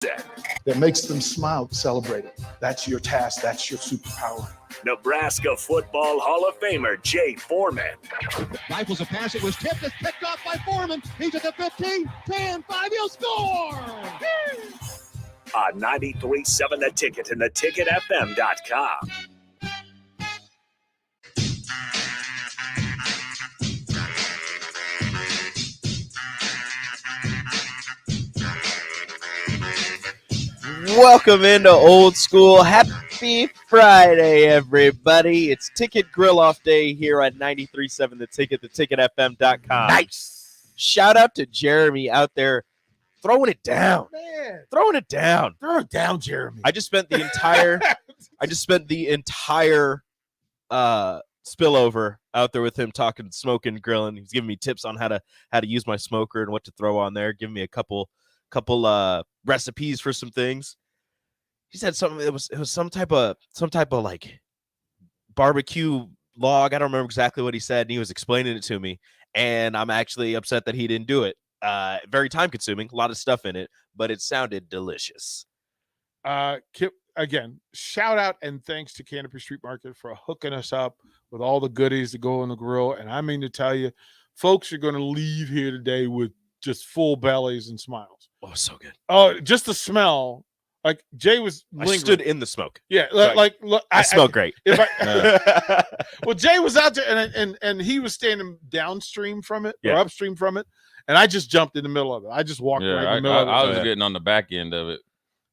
that makes them smile, celebrate it. That's your task. That's your superpower. Nebraska Football Hall of Famer Jay Foreman. Rifles a pass. It was tipped. It's picked off by Foreman. He's at the 15, 10, 5. He'll score. On 93.7 The Ticket and theticketfm.com. Welcome into Old School. Happy Friday, everybody. It's Ticket Grill Off Day here at 93.7 The Ticket, theticketfm.com. Nice. Shout out to Jeremy out there throwing it down. Man. Throwing it down. Throw it down, Jeremy. I just spent the entire spillover out there with him talking, smoking, grilling. He's giving me tips on how to use my smoker and what to throw on there, giving me a couple recipes for some things. He said something. It was some type of like barbecue log. I don't remember exactly what he said, and he was explaining it to me. And I'm actually upset that he didn't do it. Very time consuming, a lot of stuff in it, but it sounded delicious. Kip, again, shout out and thanks to Canopy Street Market for hooking us up with all the goodies that go on the grill. And I mean to tell you, folks are going to leave here today with just full bellies and smiles. Oh, so good. Oh, just the smell. Like Jay was lingering. I stood in the smoke. Yeah, look, I smell great. Well, Jay was out there and he was standing downstream from it or upstream from it, and I just jumped in the middle of it. I just walked right in the middle of it. I was getting on the back end of it,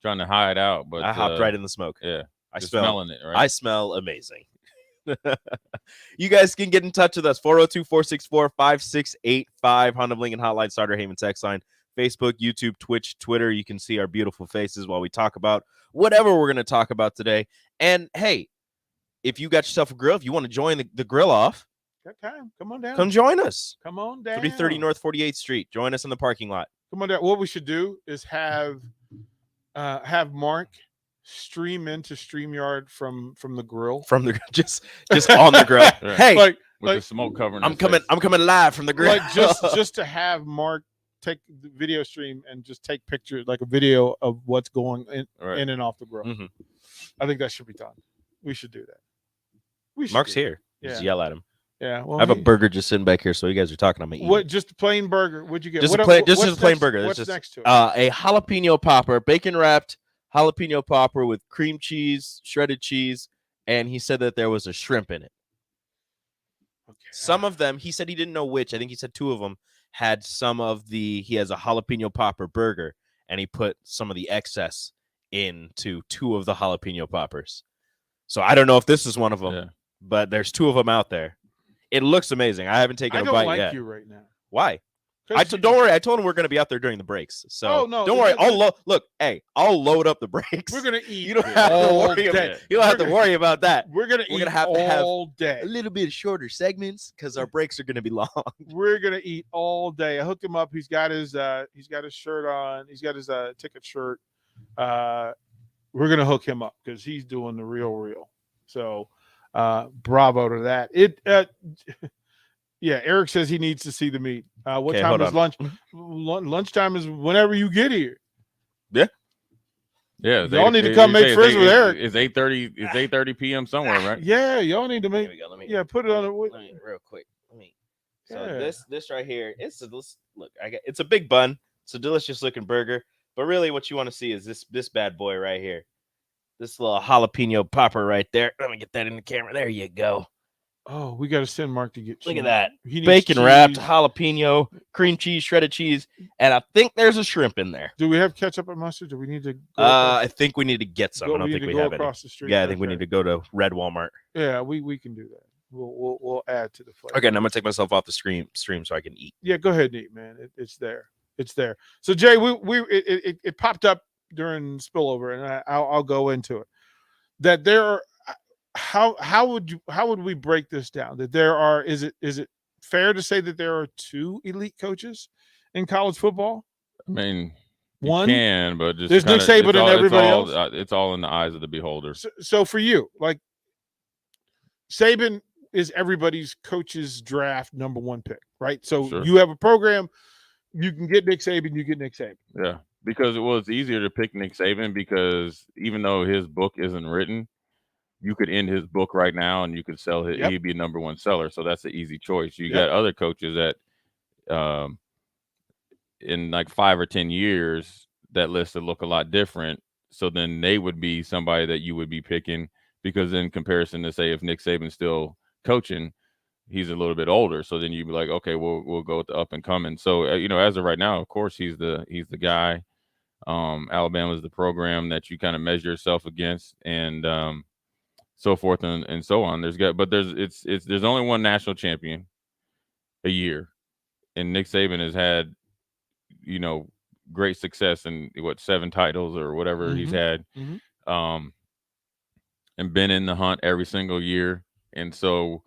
trying to hide out, but I hopped right in the smoke. Yeah, smelling it. Right? I smell amazing. You guys can get in touch with us, 402-464-5685, Honda of Lincoln Hotline, Starter Haven text line, Facebook, YouTube, Twitch, Twitter. You can see our beautiful faces while we talk about whatever we're going to talk about today. And, hey, if you got yourself a grill, if you want to join the grill off, got time. Come on down. Come join us. Come on down. 330 North 48th Street. Join us in the parking lot. Come on down. What we should do is have Mark stream into StreamYard from the grill. From the just on the grill. Right. Hey, with the smoke covering. I'm coming live from the grill. Like just to have Mark take the video stream and just take pictures, like a video of what's going in and off the grill. Mm-hmm. I think that should be done. We should do that. Mark's here. Yeah. Just yell at him. Yeah. Well, I have a burger just sitting back here, so you guys are talking. I'm eating. What? Just a plain burger? What'd you get? Just a plain burger. What's next to it? A jalapeno popper, bacon wrapped jalapeno popper with cream cheese, shredded cheese, and he said that there was a shrimp in it. Okay. Some of them, he said he didn't know which. I think he said two of them had some of the. He has a jalapeno popper burger, and he put some of the excess into two of the jalapeno poppers. So I don't know if this is one of them, but there's two of them out there. It looks amazing. I haven't taken a bite yet. I don't like you right now. Why? Don't worry. I told him we're going to be out there during the breaks. So don't worry. I'll load up the breaks. We're going to eat. You don't have to worry about it. You don't have to worry about that. We're going to eat all day. A little bit shorter segments because our breaks are going to be long. We're going to eat all day. I hooked him up. He's got his shirt on. He's got his ticket shirt. We're going to hook him up because he's doing the real. So bravo to that. Yeah, Eric says he needs to see the meat. What time is lunch? Lunchtime is whenever you get here. Yeah. Y'all need to come make friends with Eric. It's 8:30. It's 8:30 p.m. somewhere, right? Yeah, y'all need to make. Here we go. Put it on real quick. This right here. It's a big bun. It's a delicious looking burger. But really, what you want to see is this bad boy right here. This little jalapeno popper right there. Let me get that in the camera. There you go. Oh, we got to send Mark to get cheese. Look at that. Bacon wrapped, jalapeno, cream cheese, shredded cheese, and I think there's a shrimp in there. Do we have ketchup and mustard? Do we need to go I think we need to get some. I don't think we have any. The street. Yeah, I think we need to go to Red Walmart. Yeah, we can do that. We'll add to the flavor. Okay, now I'm going to take myself off the stream so I can eat. Yeah, go ahead and eat, man. It's there. It's there. So, Jay, it popped up during spillover, and I'll go into it. That there are how would we break this down? That there are is it fair to say that there are two elite coaches in college football? I mean, one can, but just there's Nick Saban and everybody else. It's all in the eyes of the beholder. So for you, like Saban is everybody's coach's draft number one pick, right? So Sure. You have a program, you can get Nick Saban, you get Nick Saban. Yeah. Because it's easier to pick Nick Saban because even though his book isn't written, you could end his book right now and you could sell it. Yep. He'd be #1 seller. So that's an easy choice. You Yep. got other coaches that in like 5 or 10 years that list would look a lot different. So then they would be somebody that you would be picking because in comparison to say if Nick Saban's still coaching, he's a little bit older. So then you'd be like, okay, we'll go with the up and coming. So as of right now, of course he's the guy. Alabama's the program that you kind of measure yourself against, and so forth and so on. There's only one national champion a year, and Nick Saban has had, great success in 7 titles or whatever he's had, and been in the hunt every single year. And so,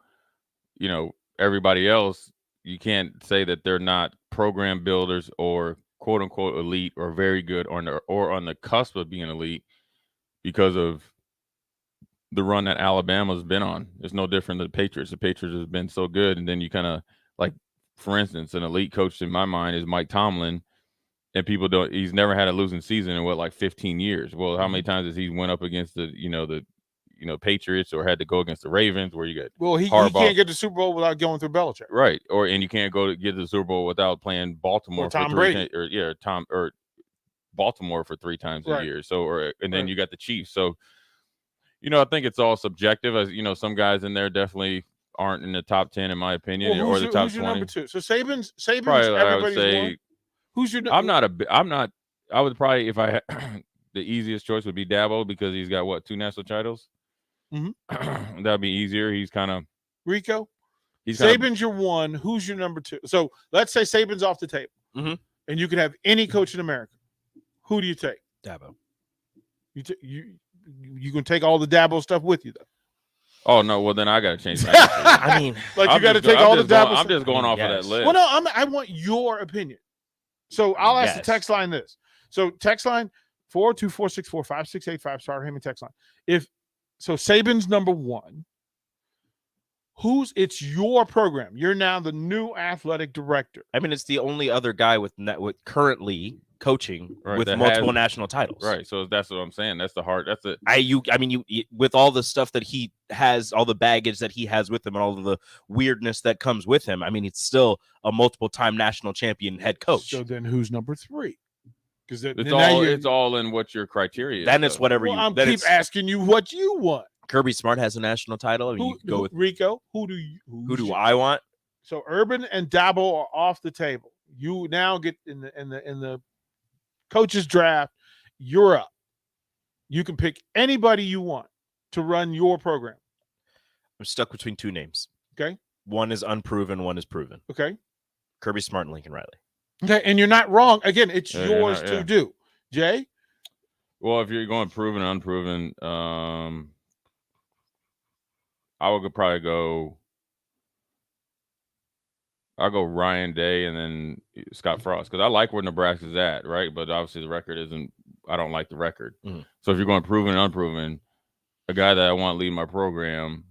everybody else, you can't say that they're not program builders or quote unquote elite or very good or on the cusp of being elite because of the run that Alabama's been on. It's no different than the Patriots. The Patriots have been so good. And then you kind of like, for instance, an elite coach in my mind is Mike Tomlin, and he's never had a losing season in 15 years. Well, how many times has he went up against the Patriots or had to go against the Ravens where you got he can't get the Super Bowl without going through Belichick. Right. And you can't go to get the Super Bowl without playing Baltimore Or Tom for Brady. or Baltimore for 3 times a year. So then you got the Chiefs. So I think it's all subjective. As some guys in there definitely aren't in the top 10 in my opinion, or the top 20. Who's your number 2? So Saban's Probably, I would everybody's say, one. Who's your? I would probably, if I had the easiest choice would be Dabo because he's got 2 national titles. Mm-hmm. That'd be easier. He's kind of Rico. Saban's your 1. Who's your number 2? So let's say Saban's off the table, and you can have any coach in America. Who do you take? Dabo. You can take all the Dabo stuff with you though. Oh no! Well, then I got to change my answer. I mean, like you got to take all the Dabo. I'm just going off of that list. Well, no, I want your opinion. So I'll ask the text line this. So text line 424645685. Starter Heyman text line. So Saban's number 1. It's your program. You're now the new athletic director. I mean, it's the only other guy with currently coaching with multiple national titles. Right. So that's what I'm saying. That's the heart. That's it. You with all the stuff that he has, all the baggage that he has with him, and all of the weirdness that comes with him. I mean, it's still a multiple-time national champion head coach. So then, who's number 3? Because it's all in what your criteria is. Then it's whatever you. I'm keep asking you what you want. Kirby Smart has a national title. You go with Rico. Who do I want? So Urban and Dabo are off the table. You now get in the coaches draft. You're up. You can pick anybody you want to run your program. I'm stuck between 2 names. Okay. One is unproven. One is proven. Okay. Kirby Smart and Lincoln Riley. Okay, and you're not wrong. Again, it's yours to do. Jay? Well, if you're going proven and unproven, I would probably go. I'll go Ryan Day and then Scott Frost because I like where Nebraska's at, right? But obviously the record isn't. I don't like the record. Mm-hmm. So if you're going proven and unproven, a guy that I want to lead my program,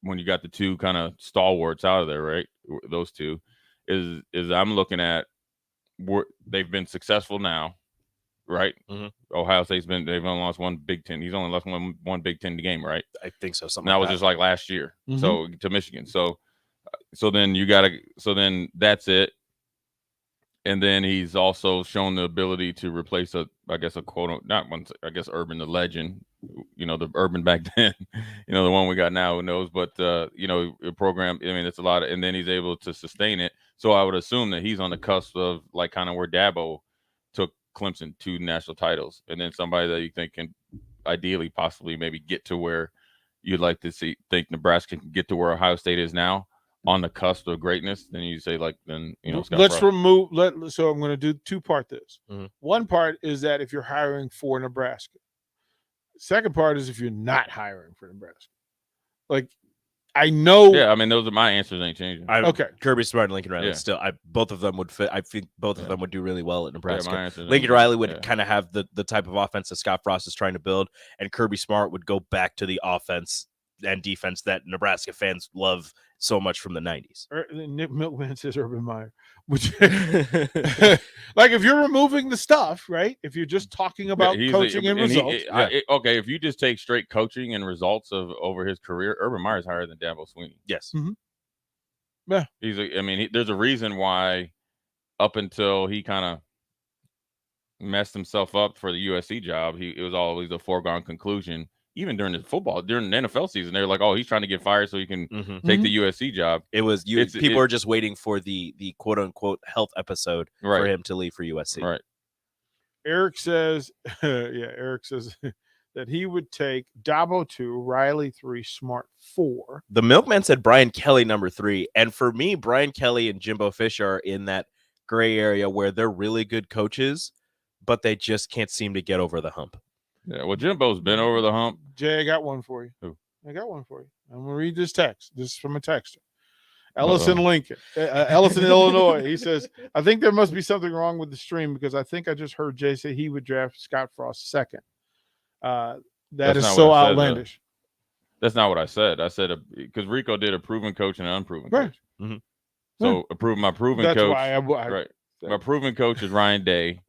when you got the 2 kind of stalwarts out of there, right? Those 2 is I'm looking at. They've been successful now, right? Mm-hmm. Ohio State's they've only lost 1 Big Ten. He's only lost one Big Ten game, right? I think so. Something that was just like last year. Mm-hmm. So to Michigan. So then that's it. And then he's also shown the ability to replace Urban, the legend, the Urban back then, the one we got now, who knows, but a program, I mean, it's a lot and then he's able to sustain it. So I would assume that he's on the cusp of like kind of where Dabo took Clemson 2 national titles, and then somebody that you think can ideally possibly maybe get to where you'd like to think Nebraska can get to where Ohio State is now on the cusp of greatness. Then you say Scott let's Frost. So I'm going to do 2-part this. Mm-hmm. One part is that if you're hiring for Nebraska. Second part is if you're not hiring for Nebraska. Like, I know. Yeah, I mean, those are my answers. Ain't changing. Okay. Kirby Smart and Lincoln Riley. Still, both of them would fit. I think both of them would do really well at Nebraska. Lincoln Riley would kind of have the type of offense that Scott Frost is trying to build, and Kirby Smart would go back to the offense and defense that Nebraska fans love so much from the 90s. Nick Milkman says Urban Meyer. Which, like, if you're removing the stuff, right? If you're just talking about coaching and results. Okay, if you just take straight coaching and results over his career, Urban Meyer's higher than Dabo Swinney. Yes. Mm-hmm. Yeah. There's a reason why up until he kind of messed himself up for the USC job, it was always a foregone conclusion. Even during the NFL season, they're like, "Oh, he's trying to get fired so he can take the USC job." It was people are just waiting for the quote unquote health episode for him to leave for USC. Right. Eric says, Eric says that he would take Dabo 2, Riley 3, Smart 4. The Milkman said Brian Kelly number 3, and for me, Brian Kelly and Jimbo Fisher are in that gray area where they're really good coaches, but they just can't seem to get over the hump. Yeah, well, Jimbo's been over the hump. Jay, I got one for you. Who? I got one for you. I'm going to read this text. This is from a texter. Ellison Lincoln. Ellison, Illinois. He says, I think there must be something wrong with the stream because I think I just heard Jay say he would draft Scott Frost second. That's so outlandish. That's not what I said. I said because Rico did a proven coach and an unproven coach. Mm-hmm. So my proven That's coach. why right. My proven coach is Ryan Day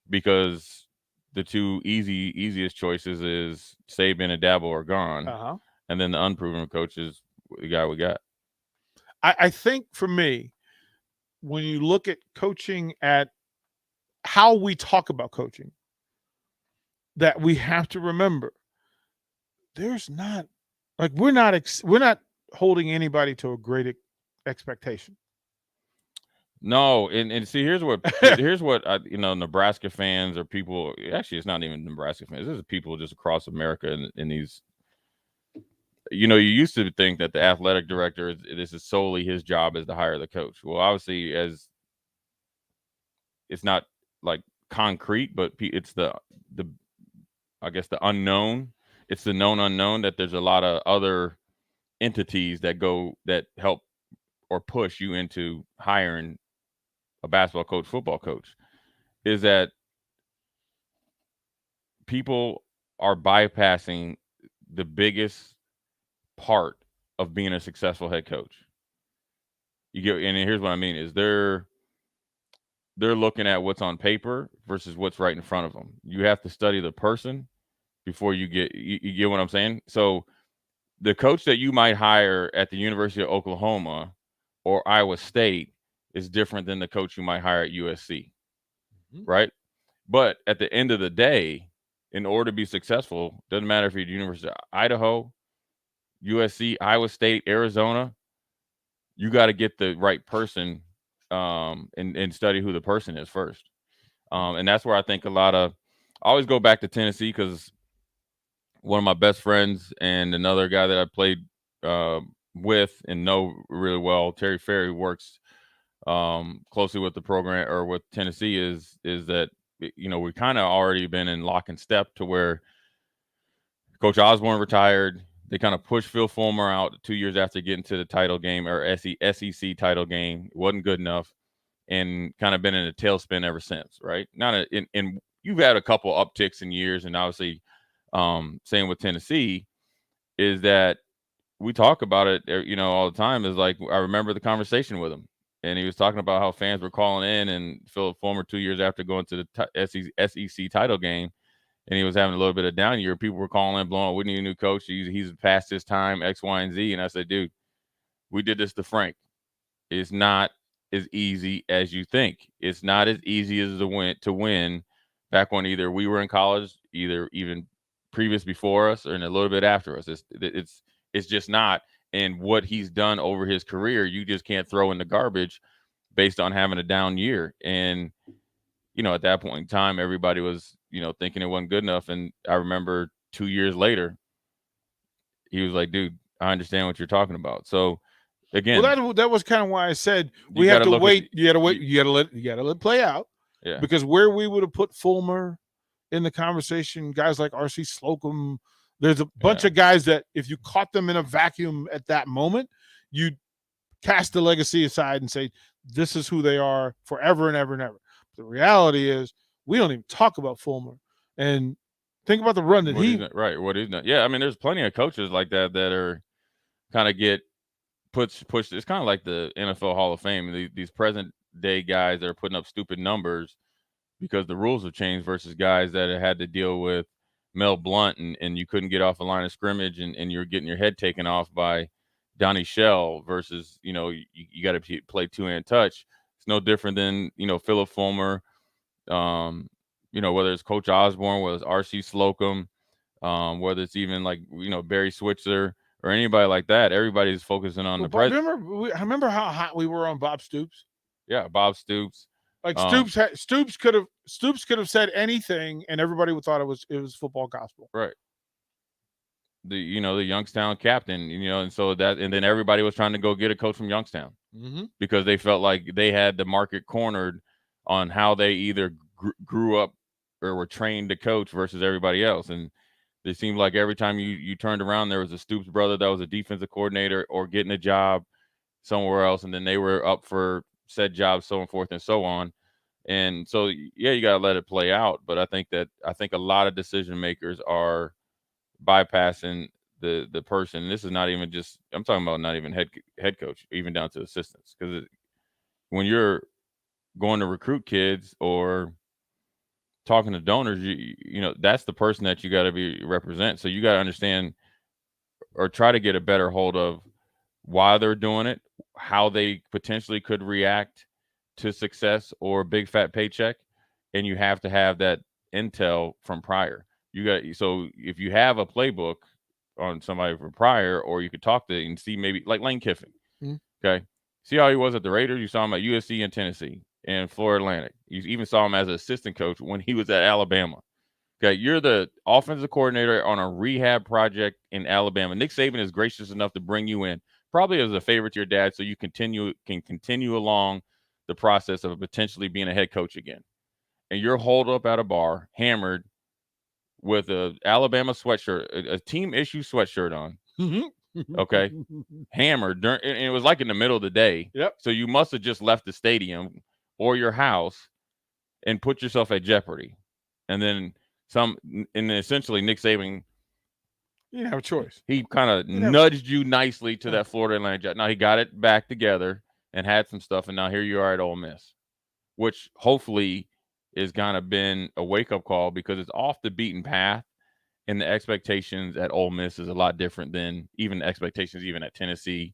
because the two easiest choices is Saban and Dabo are gone, and then the unproven coach is the guy we got. I think for me, when you look at coaching, at how we talk about coaching, that we have to remember there's not like we're not holding anybody to a great expectation. No, and see, here's what Nebraska fans or people. Actually, it's not even Nebraska fans. This is people just across America in these. You used to think that the athletic director this is solely his job is to hire the coach. Well, obviously, as it's not like concrete, but it's the I guess the unknown. It's the known unknown that there's a lot of other entities that help or push you into hiring a basketball coach, football coach, is that people are bypassing the biggest part of being a successful head coach. And here's what I mean is they're looking at what's on paper versus what's right in front of them. You have to study the person before you get what I'm saying? So the coach that you might hire at the University of Oklahoma or Iowa State is different than the coach you might hire at USC, right? But at the end of the day, in order to be successful, doesn't matter if you're at the University of Idaho, USC, Iowa State, Arizona, you got to get the right person and study who the person is first. And that's where I think I always go back to Tennessee because one of my best friends and another guy that I played with and know really well, Terry Ferry, works closely with the program or with Tennessee is that we kind of already been in lock and step to where Coach Osborne retired. They kind of pushed Phil Fulmer out 2 years after getting to the title game or SEC title game. It wasn't good enough and kind of been in a tailspin ever since, right? And you've had a couple upticks in years, and obviously same with Tennessee is that we talk about it, all the time. Is like I remember the conversation with him. And he was talking about how fans were calling in and Philip Fulmer 2 years after going to the SEC title game, and he was having a little bit of down year. People were calling in, blowing, we need a new coach. He's past his time, X, Y, and Z. And I said, dude, we did this to Frank. It's not as easy as you think. It's not as easy as to win back when either we were in college, either even previous before us, or a little bit after us. It's just not. And what he's done over his career, you just can't throw in the garbage based on having a down year. And, at that point in time, everybody was, thinking it wasn't good enough. And I remember 2 years later, he was like, dude, I understand what you're talking about. So again, well, that was kind of why I said we have to wait. You got to wait. You got to let it play out. Yeah. Because where we would have put Fulmer in the conversation, guys like R.C. Slocum, there's a bunch of guys that if you caught them in a vacuum at that moment, you'd cast the legacy aside and say, this is who they are forever and ever and ever. The reality is we don't even talk about Fulmer. And Think about the run that What he's done. Yeah, I mean, there's plenty of coaches like that are kind of get pushed. It's kind of like the NFL Hall of Fame. These present day guys that are putting up stupid numbers because the rules have changed versus guys that had to deal with Mel Blunt and you couldn't get off a line of scrimmage and you're getting your head taken off by Donnie Shell versus, you got to play two-hand touch. It's no different than, Philip Fulmer, whether it's Coach Osborne, whether it's R.C. Slocum, whether it's even like, Barry Switzer or anybody like that. Everybody's focusing on the present. I remember how hot we were on Bob Stoops. Yeah, Bob Stoops. Like Stoops could have said anything, and everybody would thought it was football gospel. Right. The Youngstown captain, and so and then everybody was trying to go get a coach from Youngstown because they felt like they had the market cornered on how they either grew up or were trained to coach versus everybody else. And it seemed like every time you turned around, there was a Stoops brother that was a defensive coordinator or getting a job somewhere else, and then they were up for said job, so and forth and so on. And so, yeah, you got to let it play out. But I think a lot of decision makers are bypassing the person. This is not even just, I'm talking about not even head coach, even down to assistants. Because when you're going to recruit kids or talking to donors, that's the person that you got to represent. So you got to understand or try to get a better hold of why they're doing it, how they potentially could react to success or a big fat paycheck, and you have to have that intel from prior. So if you have a playbook on somebody from prior, or you could talk to and see maybe like Lane Kiffin. Okay, see how he was at the Raiders. You saw him at USC and Tennessee and Florida Atlantic. You even saw him as an assistant coach when he was at Alabama. Okay, you're the offensive coordinator on a rehab project in Alabama. Nick Saban is gracious enough to bring you in, probably as a favor to your dad, so you can continue along the process of potentially being a head coach again. And you're holed up at a bar, hammered, with a Alabama sweatshirt, a team issue sweatshirt on. Okay, hammered, and it was like in the middle of the day. Yep. So you must have just left the stadium or your house and put yourself at jeopardy. And then essentially Nick Saban, you didn't have a choice. He kind of nudged you nicely to that Florida Atlantic job. Now he got it back together and had some stuff, and now here you are at Ole Miss, which hopefully is kind of been a wake-up call because it's off the beaten path, and the expectations at Ole Miss is a lot different than even expectations even at Tennessee,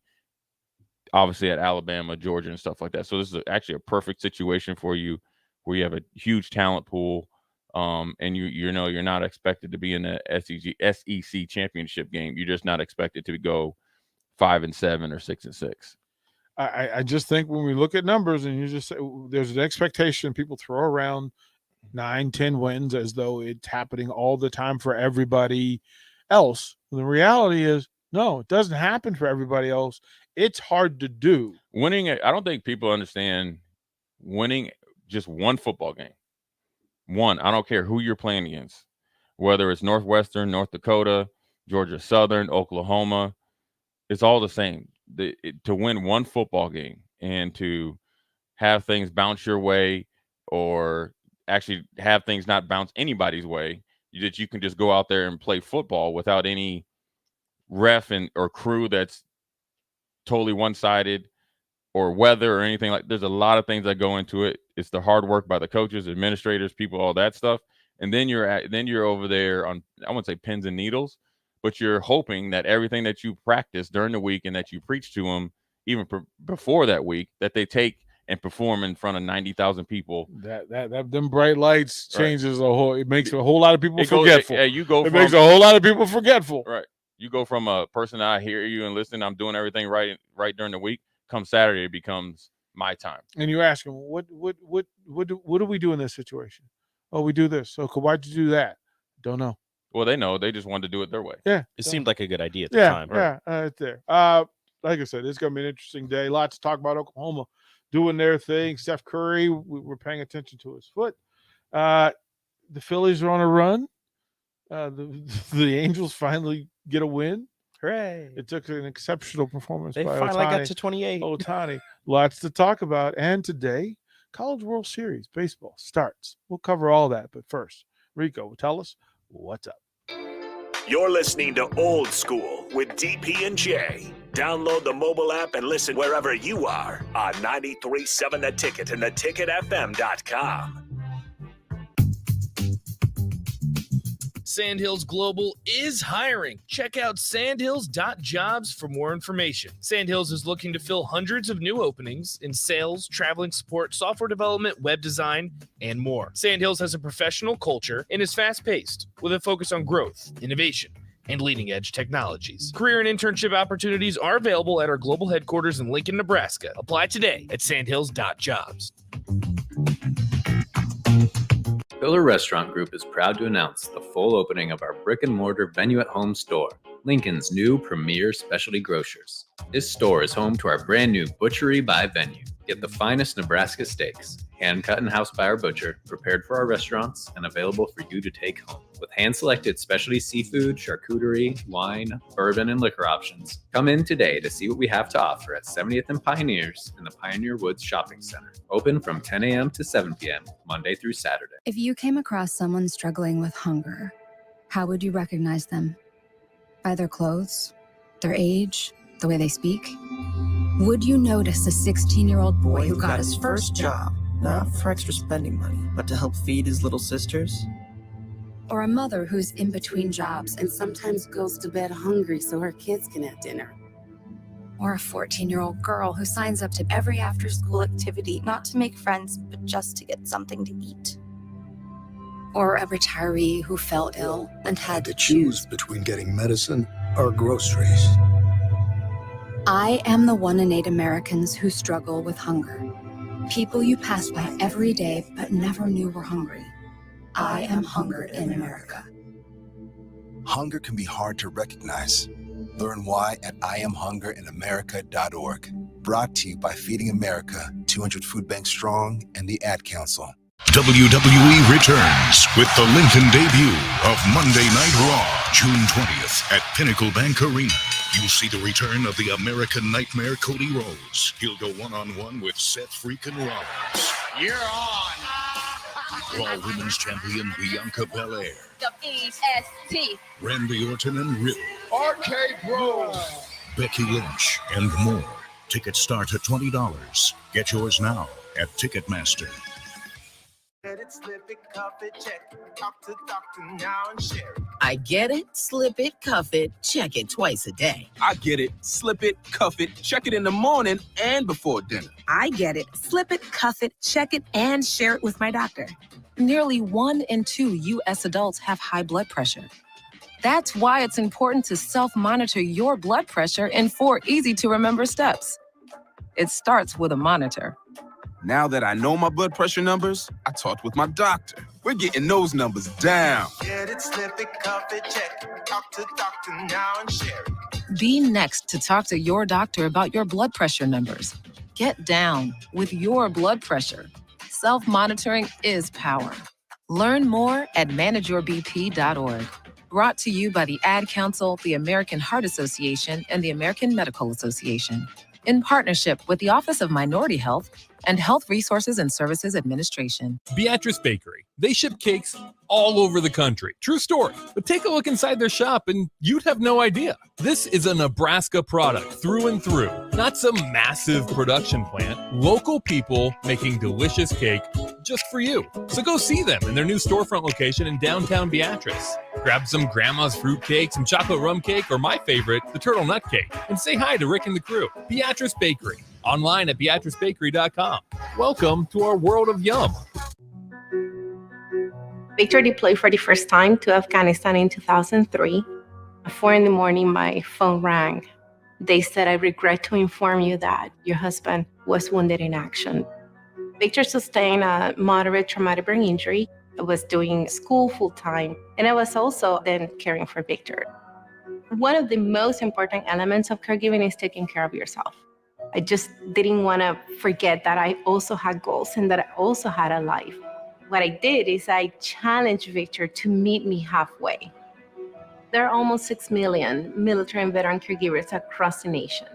obviously at Alabama, Georgia, and stuff like that. So this is actually a perfect situation for you where you have a huge talent pool, and you're not expected to be in the SEC championship game. You're just not expected to go 5-7 or 6-6. I just think when we look at numbers and you just say there's an expectation, people throw around 9-10 wins as though it's happening all the time for everybody else. The reality is, no, it doesn't happen for everybody else. It's hard to do. Winning, I don't think people understand winning just one football game. One, I don't care who you're playing against, whether it's Northwestern, North Dakota, Georgia Southern, Oklahoma, it's all the same. To win one football game and to have things bounce your way or actually have things not bounce anybody's way, that you can just go out there and play football without any ref or crew that's totally one-sided or weather or anything like. There's a lot of things that go into it. It's the hard work by the coaches, administrators, people, all that stuff. And then you're over there on, I wouldn't say pins and needles, but you're hoping that everything that you practice during the week and that you preach to them even before that week, that they take and perform in front of 90,000 people. That them bright lights changes a whole. It makes a whole lot of people forgetful. It makes a whole lot of people forgetful. Right. You go from a person, I hear you and listen, I'm doing everything right during the week. Come Saturday, it becomes my time. And you ask them, what do we do in this situation? Oh, we do this. So why'd you do that? Don't know. Well, they know. They just wanted to do it their way. Yeah. It seemed like a good idea at the time. Right? Yeah, it's there. Like I said, it's going to be an interesting day. Lots to talk about. Oklahoma doing their thing. Steph Curry, we're paying attention to his foot. The Phillies are on a run. The Angels finally get a win. Hooray. It took an exceptional performance They by finally Ohtani. got to 28. Ohtani. Lots to talk about. And today, College World Series baseball starts. We'll cover all that. But first, Rico, tell us What's up? You're listening to Old School with DP and J. Download the mobile app and listen wherever you are on 93.7 The Ticket and theticketfm.com. Sandhills Global is hiring. Check out sandhills.jobs for more information. Sandhills is looking to fill hundreds of new openings in sales, traveling support, software development, web design, and more. Sandhills has a professional culture and is fast-paced with a focus on growth, innovation, and leading-edge technologies. Career and internship opportunities are available at our global headquarters in Lincoln, Nebraska. Apply today at sandhills.jobs. Pillar Restaurant Group is proud to announce the full opening of our brick-and-mortar venue-at-home store, Lincoln's new premier specialty grocers. This store is home to our brand new Butchery by Venue. Get the finest Nebraska steaks, hand-cut in-house by our butcher, prepared for our restaurants, and available for you to take home. With hand-selected specialty seafood, charcuterie, wine, bourbon, and liquor options. Come in today to see what we have to offer at 70th and Pioneers in the Pioneer Woods Shopping Center. Open from 10 a.m. to 7 p.m., Monday through Saturday. If you came across someone struggling with hunger, how would you recognize them? By their clothes, their age, the way they speak? Would you notice a 16-year-old boy who got his first job, not for extra spending money, but to help feed his little sisters? Or a mother who's in between jobs and sometimes goes to bed hungry so her kids can have dinner? Or a 14-year-old girl who signs up to every after-school activity, not to make friends, but just to get something to eat? Or a retiree who fell ill and had to choose between getting medicine or groceries. I am the 1 in 8 Americans who struggle with hunger. People you pass by every day but never knew were hungry. I am hunger in America. Hunger can be hard to recognize. Learn why at IamHungerInAmerica.org. Brought to you by Feeding America, 200 Food Banks Strong, and the Ad Council. WWE returns with the Lincoln debut of Monday Night Raw, June 20th at Pinnacle Bank Arena. You'll see the return of the American Nightmare Cody Rhodes. He'll go one-on-one with Seth freaking Rollins. You're on. Raw Women's Champion Bianca Belair. W-E-S-T. Randy Orton and Riddle. RK Bros. Becky Lynch and more. Tickets start at $20. Get yours now at Ticketmaster. Get it, slip it, cuff it, check it. Talk to doctor now and share it. I get it, slip it, cuff it, check it twice a day. I get it, slip it, cuff it, check it in the morning and before dinner. I get it, slip it, cuff it, check it, and share it with my doctor. Nearly 1 in 2 U.S. adults have high blood pressure. That's why it's important to self-monitor your blood pressure in 4 easy-to-remember steps. It starts with a monitor. Now that I know my blood pressure numbers, I talked with my doctor. We're getting those numbers down. Get it, slip it, cuff it, check it. Talk to doctor now and share it. Be next to talk to your doctor about your blood pressure numbers. Get down with your blood pressure. Self-monitoring is power. Learn more at manageyourbp.org. Brought to you by the Ad Council, the American Heart Association, and the American Medical Association. In partnership with the Office of Minority Health and Health Resources and Services Administration. Beatrice Bakery. They ship cakes all over the country. True story. But take a look inside their shop and you'd have no idea. This is a Nebraska product through and through. Not some massive production plant. Local people making delicious cake just for you. So go see them in their new storefront location in downtown Beatrice. Grab some grandma's fruit cake, some chocolate rum cake, or my favorite, the turtle nut cake. And say hi to Rick and the crew. Beatrice Bakery. Online at BeatriceBakery.com. Welcome to our world of yum. Victor deployed for the first time to Afghanistan in 2003. At 4 a.m, my phone rang. They said, "I regret to inform you that your husband was wounded in action." Victor sustained a moderate traumatic brain injury. I was doing school full-time, and I was also then caring for Victor. One of the most important elements of caregiving is taking care of yourself. I just didn't want to forget that I also had goals and that I also had a life. What I did is I challenged Victor to meet me halfway. There are almost 6 million military and veteran caregivers across the nation.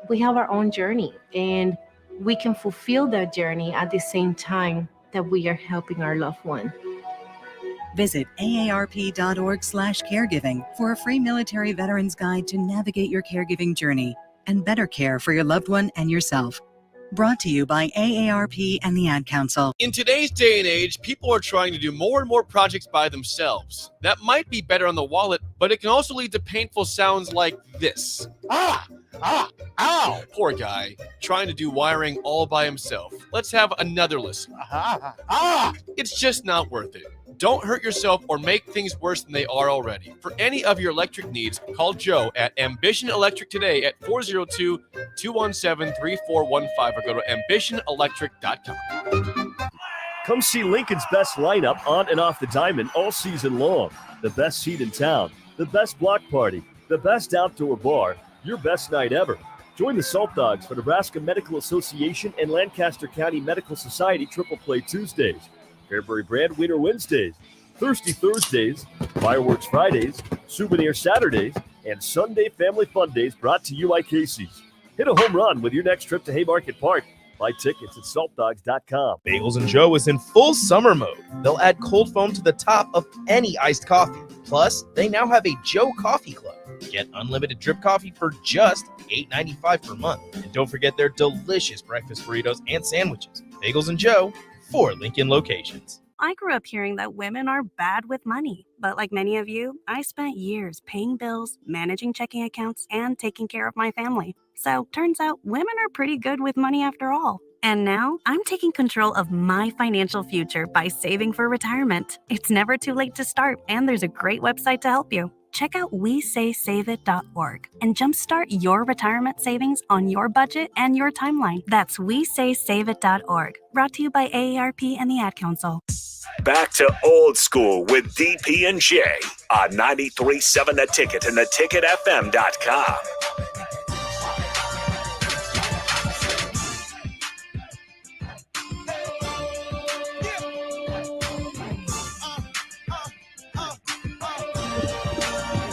We have our own journey, and we can fulfill that journey at the same time that we are helping our loved one. Visit aarp.org/caregiving for a free military veterans guide to navigate your caregiving journey and better care for your loved one and yourself. Brought to you by AARP and the Ad Council. In today's day and age, people are trying to do more and more projects by themselves. That might be better on the wallet, but it can also lead to painful sounds like this. Ow! Poor guy, trying to do wiring all by himself. Let's have another listen. It's just not worth it. Don't hurt yourself or make things worse than they are already. For any of your electric needs, call Joe at Ambition Electric today at 402-217-3415 or go to ambitionelectric.com. Come see Lincoln's best lineup on and off the diamond all season long. The best seat in town, the best block party, the best outdoor bar, your best night ever. Join the Salt Dogs for Nebraska Medical Association and Lancaster County Medical Society Triple Play Tuesdays, Fairbury Brand Winter Wednesdays, Thirsty Thursdays, Fireworks Fridays, Souvenir Saturdays, and Sunday Family Fun Days brought to you by Casey's. Hit a home run with your next trip to Haymarket Park. Buy tickets at saltdogs.com. Bagels and Joe is in full summer mode. They'll add cold foam to the top of any iced coffee. Plus, they now have a Joe Coffee Club. Get unlimited drip coffee for just $8.95 per month. And don't forget their delicious breakfast burritos and sandwiches. Bagels and Joe, 4 Lincoln locations. I grew up hearing that women are bad with money. But like many of you, I spent years paying bills, managing checking accounts, and taking care of my family. So turns out women are pretty good with money after all. And now I'm taking control of my financial future by saving for retirement. It's never too late to start, and there's a great website to help you. Check out WeSaySaveIt.org and jumpstart your retirement savings on your budget and your timeline. That's WeSaySaveIt.org. Brought to you by AARP and the Ad Council. Back to Old School with DP and J on 93.7 The Ticket and theticketfm.com.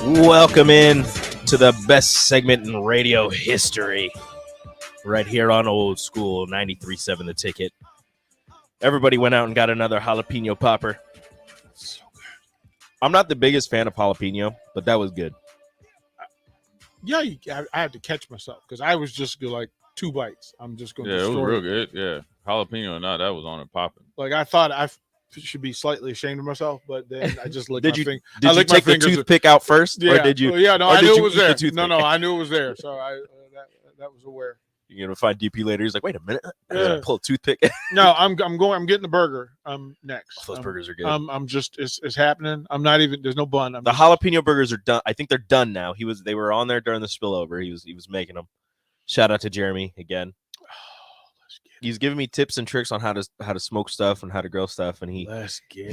Welcome in to the best segment in radio history, right here on Old School 93.7 The Ticket. Everybody went out and got another jalapeno popper. So good. I'm not the biggest fan of jalapeno, but that was good. Yeah, I had to catch myself because I was just like 2 bites. I'm just going to Yeah, it was destroy real good. Yeah, jalapeno or not, that was on it popping. Like I thought I should be slightly ashamed of myself, but then I just licked Did my you finger. did you take the toothpick out first, Yeah, or did you? Yeah, no, or I did knew you it was eat the there. toothpick? No, I knew it was there. So that was aware. You're gonna find DP later. He's like, wait a minute, I'm Yeah. gonna pull a toothpick. No, I'm getting the burger. Next. Those burgers are good. I'm just it's happening. I'm not even. There's no bun. The jalapeno burgers are done. I think they're done now. They were on there during the spillover. He was making them. Shout out to Jeremy again. He's giving me tips and tricks on how to smoke stuff and how to grill stuff, and he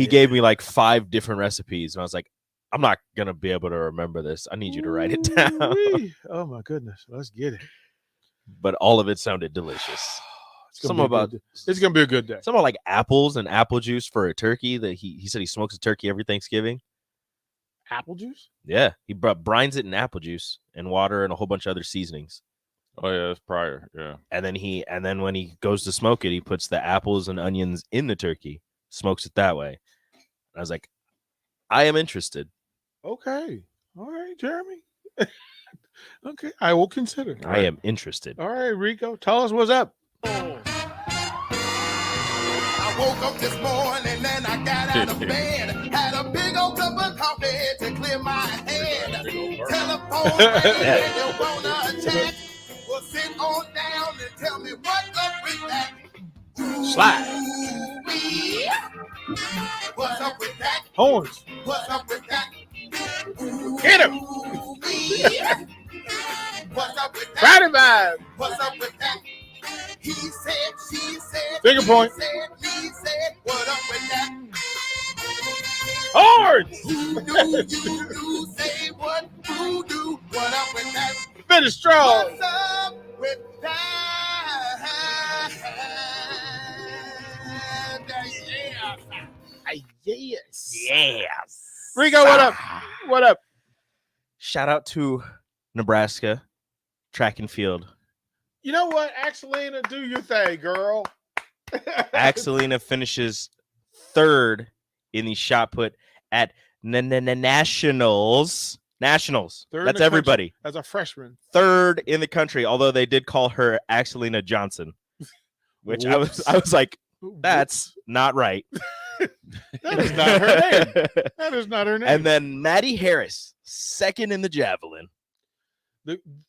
gave me like 5 different recipes, and I was like, I'm not gonna be able to remember this. I need you to write it down. Oh my goodness, let's get it. But all of it sounded delicious. It's gonna be a good day. Some about like apples and apple juice for a turkey that he said he smokes a turkey every Thanksgiving. Apple juice? Yeah, he brines it in apple juice and water and a whole bunch of other seasonings. Oh yeah, that's prior. Yeah. And then when he goes to smoke it, he puts the apples and onions in the turkey, smokes it that way. And I was like, I am interested. Okay. All right, Jeremy. Okay, I will consider. I am interested. All right, Rico, tell us what's up. I woke up this morning and I got out of bed. Had a big old cup of coffee to clear my head. Telephone rang, you wanna chat? Well, sit on down and tell me what's up with that. Slide. What's up with that? Horns. What's up with that? Get him. What's up with that? Friday vibe. What's up with that? He said, she said, Finger point. he said, what up with that? Horns. Who do, say what, who do, what up with that? Finish strong. What's up with that? Yes. Rico, what up? What up? Shout out to Nebraska track and field. You know what? Axelina, do your thing, girl. Axelina finishes 3rd in the shot put at Nationals. Nationals. Third in That's the everybody. country as a freshman. Third in the country, although they did call her Axelina Johnson, which I was like, that's not right. That is not her name. That is not her name. And then Maddie Harris, second in the javelin.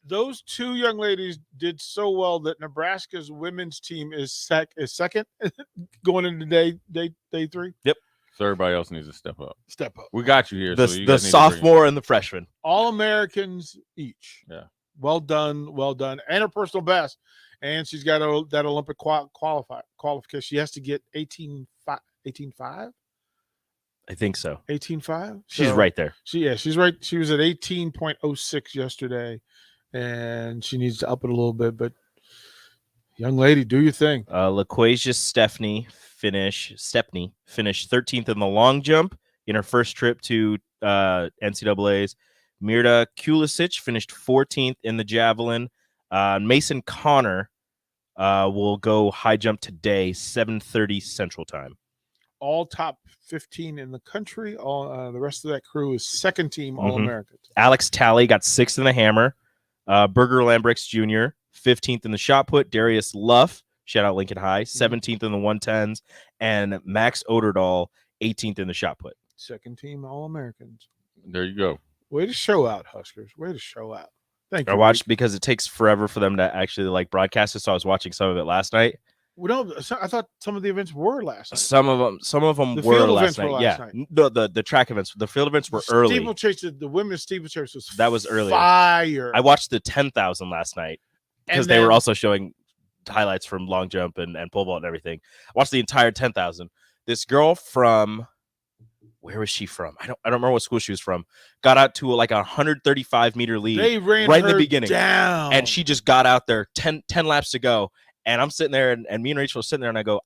Those two young ladies did so well that Nebraska's women's team is second going into day 3. Yep. So everybody else needs to step up. Step up. We got you here. The, so you the guys need to sophomore and the freshman. All Americans each. Yeah. Well done. And her personal best. And she's got that Olympic qualification. She has to get 18.5. I think so. 18.5. She's right there. She's right. She was at 18.06 yesterday, and she needs to up it a little bit. But young lady, do your thing. LaQuasia Stepney finished 13th in the long jump in her first trip to NCAA's. Mirta Kulisic finished 14th in the javelin. Mason Connor will go high jump today, 7:30 Central Time. All top 15 in the country. All the rest of that crew is second team All-Americans. Alex Talley got 6th in the hammer. Berger Lambrix Jr., 15th in the shot put. Darius Luff, shout out Lincoln High, 17th in the 110s. And Max Oderdahl, 18th in the shot put. Second team All-Americans. There you go. Way to show out, Huskers. Way to show out. Thank you. I watched because it takes forever for them to actually broadcast it, so I was watching some of it last night. Well, no, I thought some of the events were last night. Some of them The were field last events night. were last Yeah, night. the track events, the field events were early. Steeplechase, the women's steeplechase was That was earlier. fire. I watched the 10,000 last night because they were also showing highlights from long jump and pole vault and everything. I watched the entire 10,000. This girl where was she from? I don't remember what school she was from. Got out to a 135-meter lead. They ran right in her the beginning, down. and she just got out there 10 laps to go. And I'm sitting there, and me and Rachel are sitting there, and I go,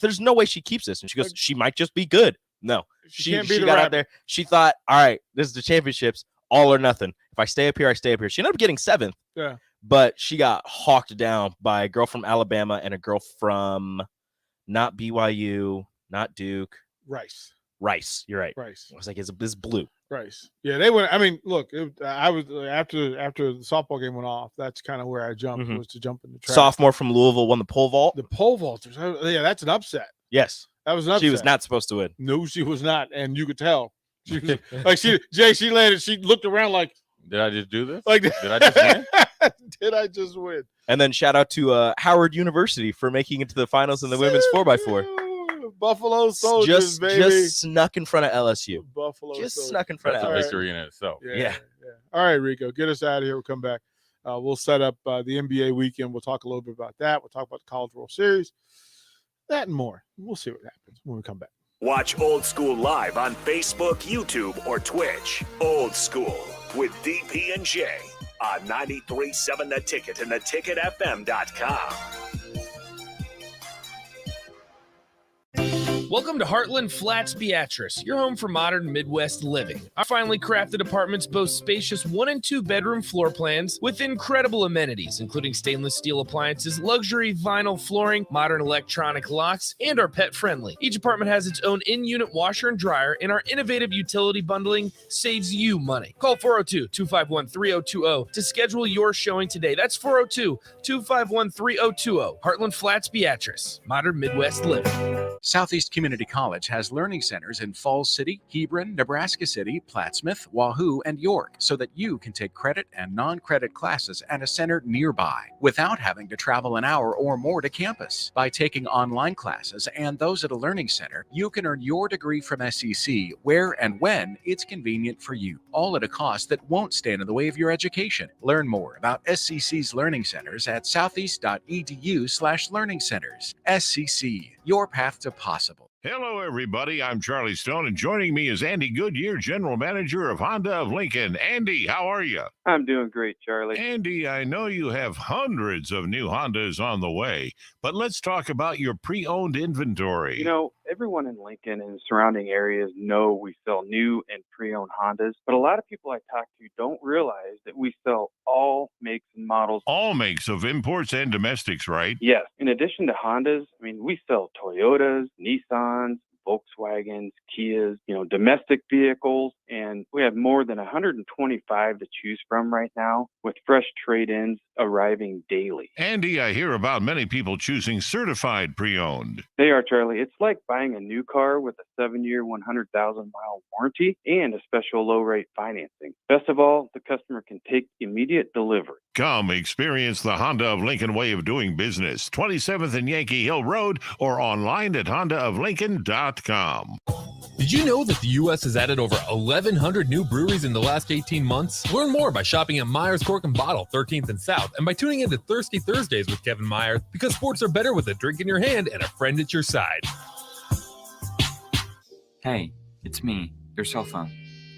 there's no way she keeps this. And she goes, she might just be good. No, she can't be the got rabbit. out there. She thought, all right, this is the championships, all or nothing. If I stay up here, I stay up here. She ended up getting 7th. Yeah. But she got hawked down by a girl from Alabama and a girl from not BYU, not Duke. Rice. You're right. Rice. I was like, this blue. Rice. Yeah, they went. I mean, look, I was after the softball game went off. That's kind of where I jumped was to jump in the track. Sophomore from Louisville won the pole vault. The pole vaulters. Yeah, that's an upset. Yes, that was an upset. She was not supposed to win. No, she was not, and you could tell. She was she landed. She looked around like, did I just do this? Like, did I just win? Did I just win? And then shout out to Howard University for making it to the finals in the women's 4x4. Buffalo Soldiers, baby. Just snuck in front of LSU. Buffalo just Soldiers. Snuck in front That's of a LSU. victory in itself. Yeah. All right, Rico, get us out of here. We'll come back. We'll set up the NBA weekend. We'll talk a little bit about that. We'll talk about the College World Series, that and more. We'll see what happens when we come back. Watch Old School live on Facebook, YouTube, or Twitch. Old School with DP and J on 93.7 The Ticket and theticketfm.com. Welcome to Heartland Flats Beatrice, your home for modern Midwest living. Our finely crafted apartments boast spacious 1 and 2 bedroom floor plans with incredible amenities, including stainless steel appliances, luxury vinyl flooring, modern electronic locks, and are pet friendly. Each apartment has its own in-unit washer and dryer, and our innovative utility bundling saves you money. Call 402-251-3020 to schedule your showing today. That's 402-251-3020. Heartland Flats Beatrice, modern Midwest living. Southeast Community College has learning centers in Falls City, Hebron, Nebraska City, Plattsmouth, Wahoo, and York, so that you can take credit and non-credit classes at a center nearby without having to travel an hour or more to campus. By taking online classes and those at a learning center, you can earn your degree from SEC where and when it's convenient for you, all at a cost that won't stand in the way of your education. Learn more about SCC's learning centers at southeast.edu/learning centers. SCC, your path to possible. Hello, everybody. I'm Charlie Stone, and joining me is Andy Goodyear, General Manager of Honda of Lincoln. Andy, how are you? I'm doing great, Charlie. Andy, I know you have hundreds of new Hondas on the way, but let's talk about your pre-owned inventory. You know, everyone in Lincoln and surrounding areas know we sell new and pre-owned Hondas, but a lot of people I talk to don't realize that we sell all makes and models. All makes of imports and domestics, right? Yes. In addition to Hondas, we sell Toyotas, Nissans, Volkswagens, Kias, domestic vehicles, and we have more than 125 to choose from right now, with fresh trade-ins arriving daily. Andy, I hear about many people choosing certified pre-owned. They are, Charlie. It's like buying a new car with a 7-year, 100,000-mile warranty and a special low-rate financing. Best of all, the customer can take immediate delivery. Come experience the Honda of Lincoln way of doing business. 27th and Yankee Hill Road or online at hondaoflincoln.com. Did you know that the U.S. has added over 1,100 new breweries in the last 18 months? Learn more by shopping at Myers Cork and Bottle, 13th and South, and by tuning in to Thirsty Thursdays with Kevin Myers, because sports are better with a drink in your hand and a friend at your side. Hey, it's me, your cell phone.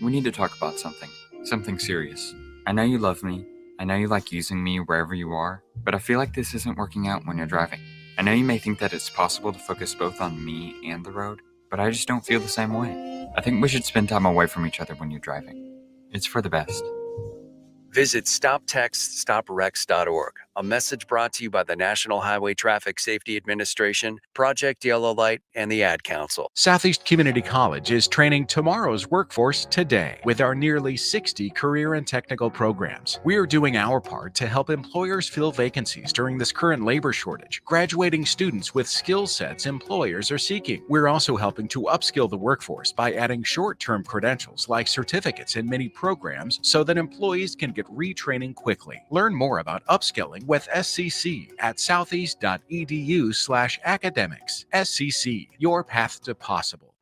We need to talk about something serious. I know you love me. I know you like using me wherever you are, but I feel like this isn't working out when you're driving. I know you may think that it's possible to focus both on me and the road, but I just don't feel the same way. I think we should spend time away from each other when you're driving. It's for the best. Visit StopTextStopWrecks.org. A message brought to you by the National Highway Traffic Safety Administration, Project Yellow Light, and the Ad Council. Southeast Community College is training tomorrow's workforce today with our nearly 60 career and technical programs. We are doing our part to help employers fill vacancies during this current labor shortage, graduating students with skill sets employers are seeking. We're also helping to upskill the workforce by adding short-term credentials like certificates in many programs so that employees can get retraining quickly. Learn more about upskilling with SCC at southeast.edu/academics. SCC, your path to possible.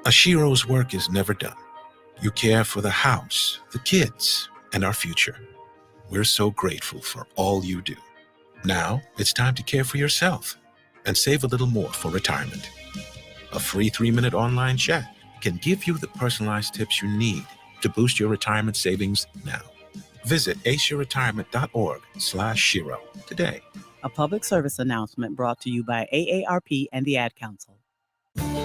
Ashiro's work is never done. You care for the house, the kids, and our future. We're so grateful for all you do. Now it's time to care for yourself and save a little more for retirement. A free 3-minute online chat can give you the personalized tips you need to boost your retirement savings now. Visit aceyourretirement.org/Shiro today. A public service announcement brought to you by AARP and the Ad Council.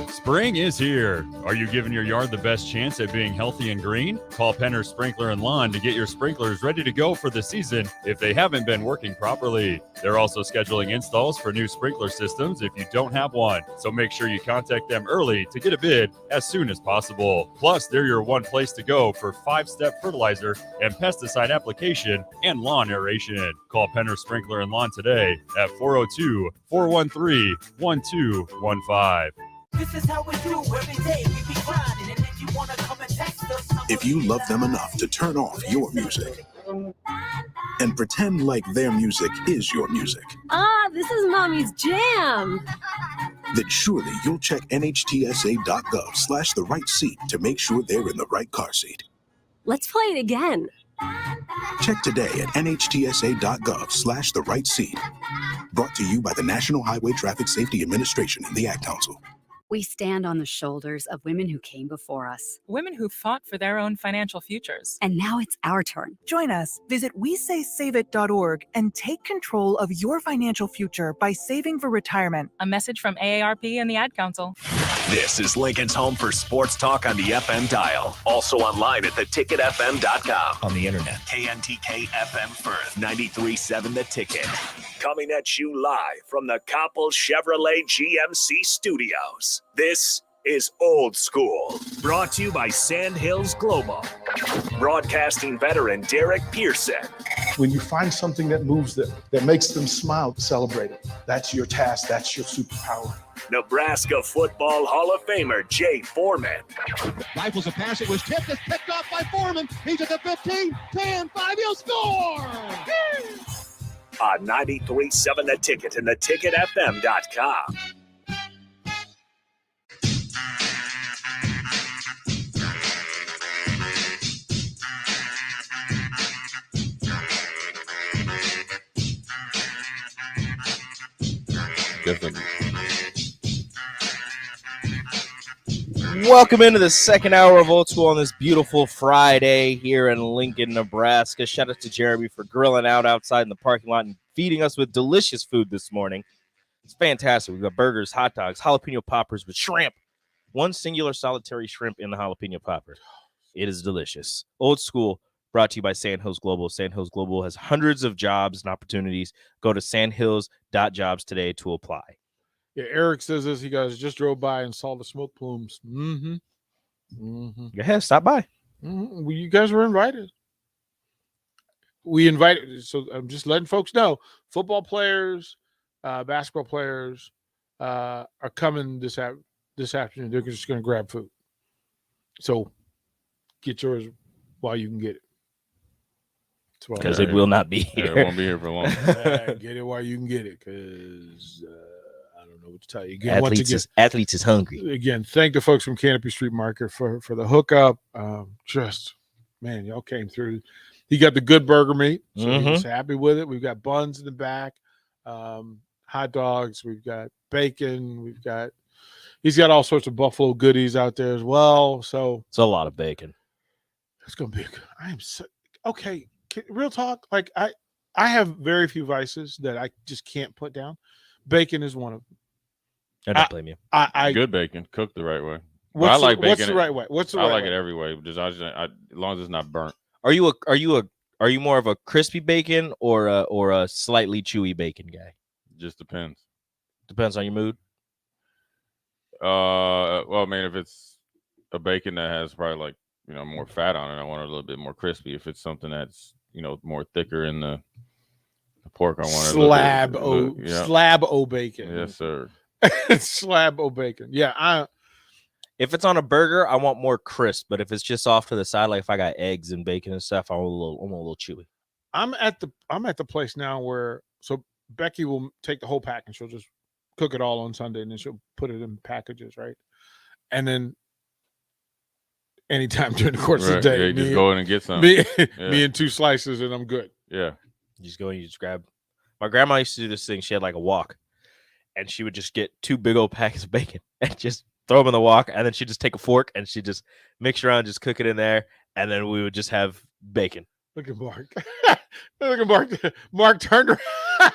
Spring is here. Are you giving your yard the best chance at being healthy and green? Call Penner Sprinkler and Lawn to get your sprinklers ready to go for the season if they haven't been working properly. They're also scheduling installs for new sprinkler systems if you don't have one. So make sure you contact them early to get a bid as soon as possible. Plus, they're your one place to go for 5-step fertilizer and pesticide application and lawn aeration. Call Penner Sprinkler and Lawn today at 402-413-1215. This is how we do every day. We be grinding, and if you wanna come and text us, If you love them enough to turn off your music and pretend like their music is your music, This is Mommy's jam. then surely you'll check nhtsa.gov/the right seat to make sure they're in the right car seat. Let's play it again. Check today at nhtsa.gov/the right seat. Brought to you by the National Highway Traffic Safety Administration and the Ad Council. We stand on the shoulders of women who came before us. Women who fought for their own financial futures. And now it's our turn. Join us. Visit WeSaySaveIt.org and take control of your financial future by saving for retirement. A message from AARP and the Ad Council. This is Lincoln's home for sports talk on the FM dial. Also online at theticketfm.com. On the internet. KNTK FM Firth, 93.7 The Ticket. Coming at you live from the Koppel Chevrolet GMC studios. This is Old School, brought to you by Sandhills Global. Broadcasting veteran Derek Pearson. When you find something that moves them, that makes them smile, celebrate it. That's your task. That's your superpower. Nebraska Football Hall of Famer Jay Foreman. Rifles a pass. It was tipped. It's picked off by Foreman. He's at the 15, 10, 5. He'll score! On 93.7 The Ticket and theticketfm.com. Welcome into the second hour of Old School on this beautiful Friday here in Lincoln, Nebraska. Shout out to Jeremy for grilling out outside in the parking lot and feeding us with delicious food this morning. It's fantastic. We've got burgers, hot dogs, jalapeno poppers with shrimp. One singular solitary shrimp in the jalapeno popper. It is delicious. Old School brought to you by Sandhills Global. Sandhills Global has hundreds of jobs and opportunities. Go to sandhills.jobs today to apply. Yeah, Eric says this. He goes, just drove by and saw the smoke plumes. Mm-hmm. Mm-hmm. Go ahead, stop by. Mm-hmm. Well, you guys were invited. We invited. So I'm just letting folks know. Football players, basketball players are coming this afternoon. They're just going to grab food. So get yours while you can get it. Because it will not be here. Yeah, it won't be here for long. Get it while you can get it, because I don't know what to tell you. Again, Athletes is hungry. Again, thank the folks from Canopy Street Market for the hookup. Just, man, y'all came through. He got the good burger meat, so he was happy with it. We've got buns in the back, hot dogs. We've got bacon. He's got all sorts of buffalo goodies out there as well. So it's a lot of bacon. It's going to be good. I am so okay. Real talk. Like I have very few vices that I just can't put down. Bacon is one of them. I don't blame you. Good bacon, cooked the right way. I like bacon. What's the right way? I like it every way. Just as long as it's not burnt. Are you more of a crispy bacon or a slightly chewy bacon guy? Just depends. Depends on your mood. Well, I mean, if it's a bacon that has probably like more fat on it, I want it a little bit more crispy. If it's something that's more thicker in the pork, I want it slab o bacon. Yes, sir. Slab o bacon. Yeah, if it's on a burger, I want more crisp. But if it's just off to the side, like if I got eggs and bacon and stuff, I'm a little chewy. I'm at the place now where Becky will take the whole pack and she'll just cook it all on Sunday and then she'll put it in packages, right? And then anytime during the course of the day, you just go in and get some. Me and 2 slices and I'm good. Yeah. You just go and you just grab. My grandma used to do this thing. She had like a wok, and she would just get 2 big old packets of bacon and just throw them in the wok, and then she'd just take a fork and she'd just mix around, just cook it in there, and then we would just have bacon. Look at Mark. Look at Mark. Mark turned around.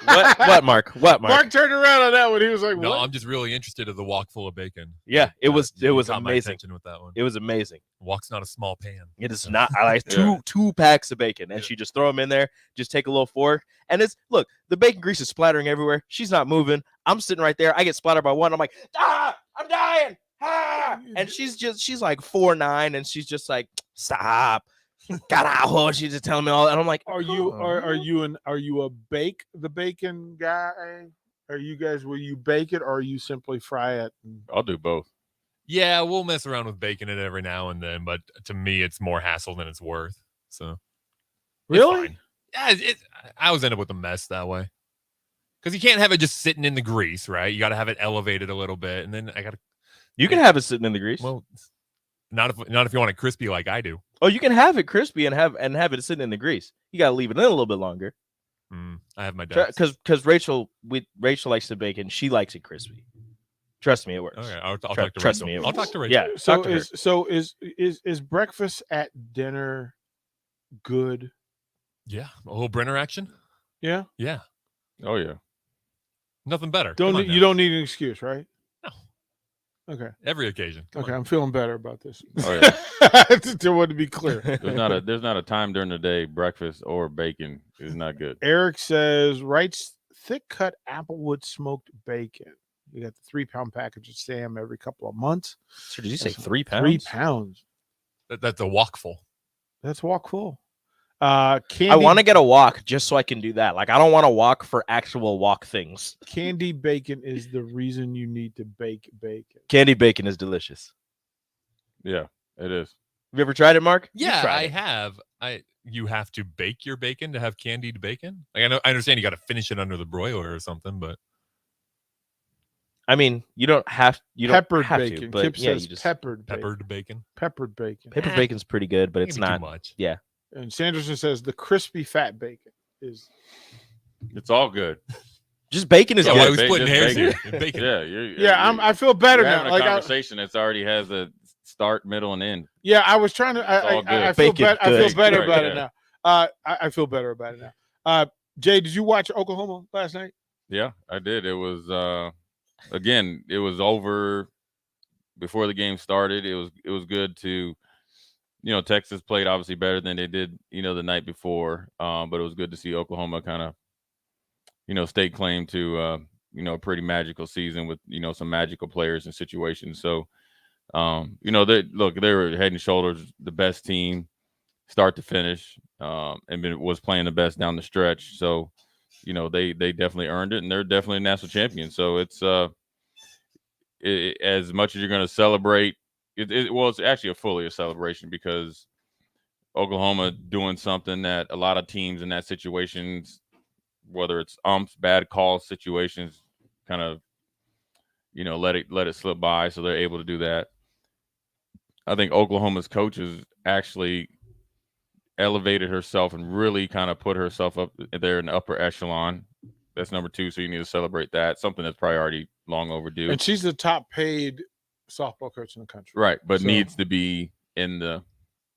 What, Mark? What, Mark? Mark turned around on that one. He was like, "No, what?" I'm just really interested in the wok full of bacon." Yeah, it was caught my amazing. attention with that one. It was amazing. Wok's not a small pan. It is not. I like two packs of bacon, and she just throw them in there. Just take a little fork, and look. The bacon grease is splattering everywhere. She's not moving. I'm sitting right there. I get splattered by one. I'm like, I'm dying. And she's like 4'9", and she's just like, stop. God, out. She's just telling me all that. And I'm like, are you a bake the bacon guy? Are you guys, will you bake it or you simply fry it? I'll do both. Yeah, we'll mess around with bacon it every now and then, but to me, it's more hassle than it's worth. So, really? Yeah, I always end up with a mess that way. Because you can't have it just sitting in the grease, right? You got to have it elevated a little bit, and then You can have it sitting in the grease. Well, not if you want it crispy like I do. Oh, you can have it crispy and have it sitting in the grease. You got to leave it in a little bit longer. I have my doubts. Because Rachel likes the bacon. She likes it crispy. Trust me, it works. Okay, I'll talk to Rachel. Trust me, I'll talk to Rachel. Yeah. Is breakfast at dinner good? Yeah, a little Brenner action. Yeah. Yeah. Oh yeah. Nothing better. You don't need an excuse, right? No. Okay. Every occasion. Okay, I'm feeling better about this. Oh yeah. I want to be clear. There's not a time during the day breakfast or bacon is not good. Eric says, writes thick cut Applewood smoked bacon. You got the 3-pound package of Sam every couple of months. So did you say 3 pounds? 3 pounds. That's a wok full. That's wok full. I want to get a wok just so I can do that. Like, I don't want to wok for actual wok things. Candy bacon is the reason you need to bake bacon. Candy bacon is delicious. Yeah, it is. Have you ever tried it, Mark? Yeah, I have. You have to bake your bacon to have candied bacon. Like, I understand you got to finish it under the broiler or something, but I mean, you don't have bacon. to, but Kip yeah, says you just peppered bacon. Peppered bacon. Peppered bacon's pretty good, but it's not too much. Yeah. And Sanderson says the crispy fat bacon is. It's all good. Just bacon is good. Yeah, Why we splitting hairs here? Bacon. I feel better you're now. Having a conversation that's already has a start, middle, and end. Yeah, I was trying to. I feel better. I feel better about it now. I feel better about it now. Jay, did you watch Oklahoma last night? Yeah, I did. It was again. It was over before the game started. It was good to. Texas played obviously better than they did, the night before. But it was good to see Oklahoma kind of, stake claim to, a pretty magical season with some magical players and situations. So they were head and shoulders the best team start to finish, and was playing the best down the stretch. So they definitely earned it, and they're definitely a national champion. So it's as much as you're going to celebrate, it's actually fully a celebration, because Oklahoma doing something that a lot of teams in that situations, whether it's bad call situations, kind of let it slip by, so they're able to do that. I think Oklahoma's coaches actually elevated herself and really kind of put herself up there in the upper echelon. That's number 2, so you need to celebrate that. Something that's probably already long overdue. And she's the top paid softball coach in the country. Right, but needs to be in the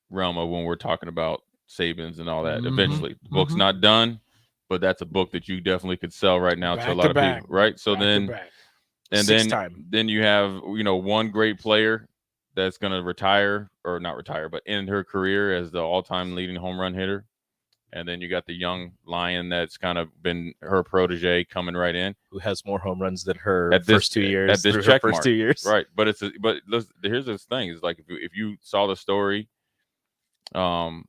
realm of when we're talking about Sabins and all that. Eventually, the book's not done, but that's a book that you definitely could sell right now to a lot of people, right? So then you have one great player that's going to retire, or not retire, but end her career as the all-time leading home run hitter. And then you got the young lion that's kind of been her protege coming right in, who has more home runs than her first 2 years. At this check mark. 2 years, right? But here's this thing: is like if you saw the story, about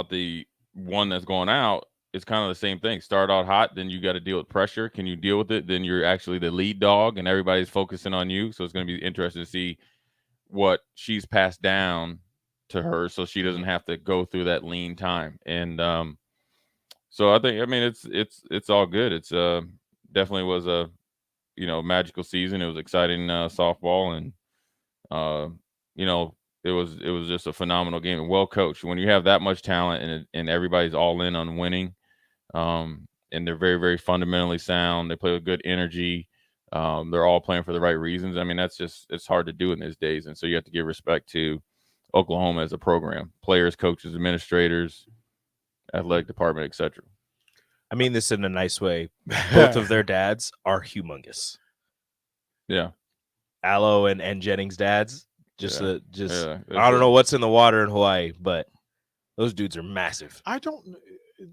the one that's going out, it's kind of the same thing. Start out hot, then you got to deal with pressure. Can you deal with it? Then you're actually the lead dog, and everybody's focusing on you. So it's going to be interesting to see what she's passed down to her, so she doesn't have to go through that lean time. And so it's all good. It's definitely was a magical season. It was exciting softball, and it was just a phenomenal game and well coached. When you have that much talent and everybody's all in on winning, and they're very, very fundamentally sound, they play with good energy. They're all playing for the right reasons. It's hard to do in these days. And so you have to give respect to Oklahoma as a program, players, coaches, administrators, athletic department, etc. I mean this in a nice way. Both of their dads are humongous. Yeah. Allo and Jennings' dads. I don't know what's in the water in Hawaii, but those dudes are massive. I don't.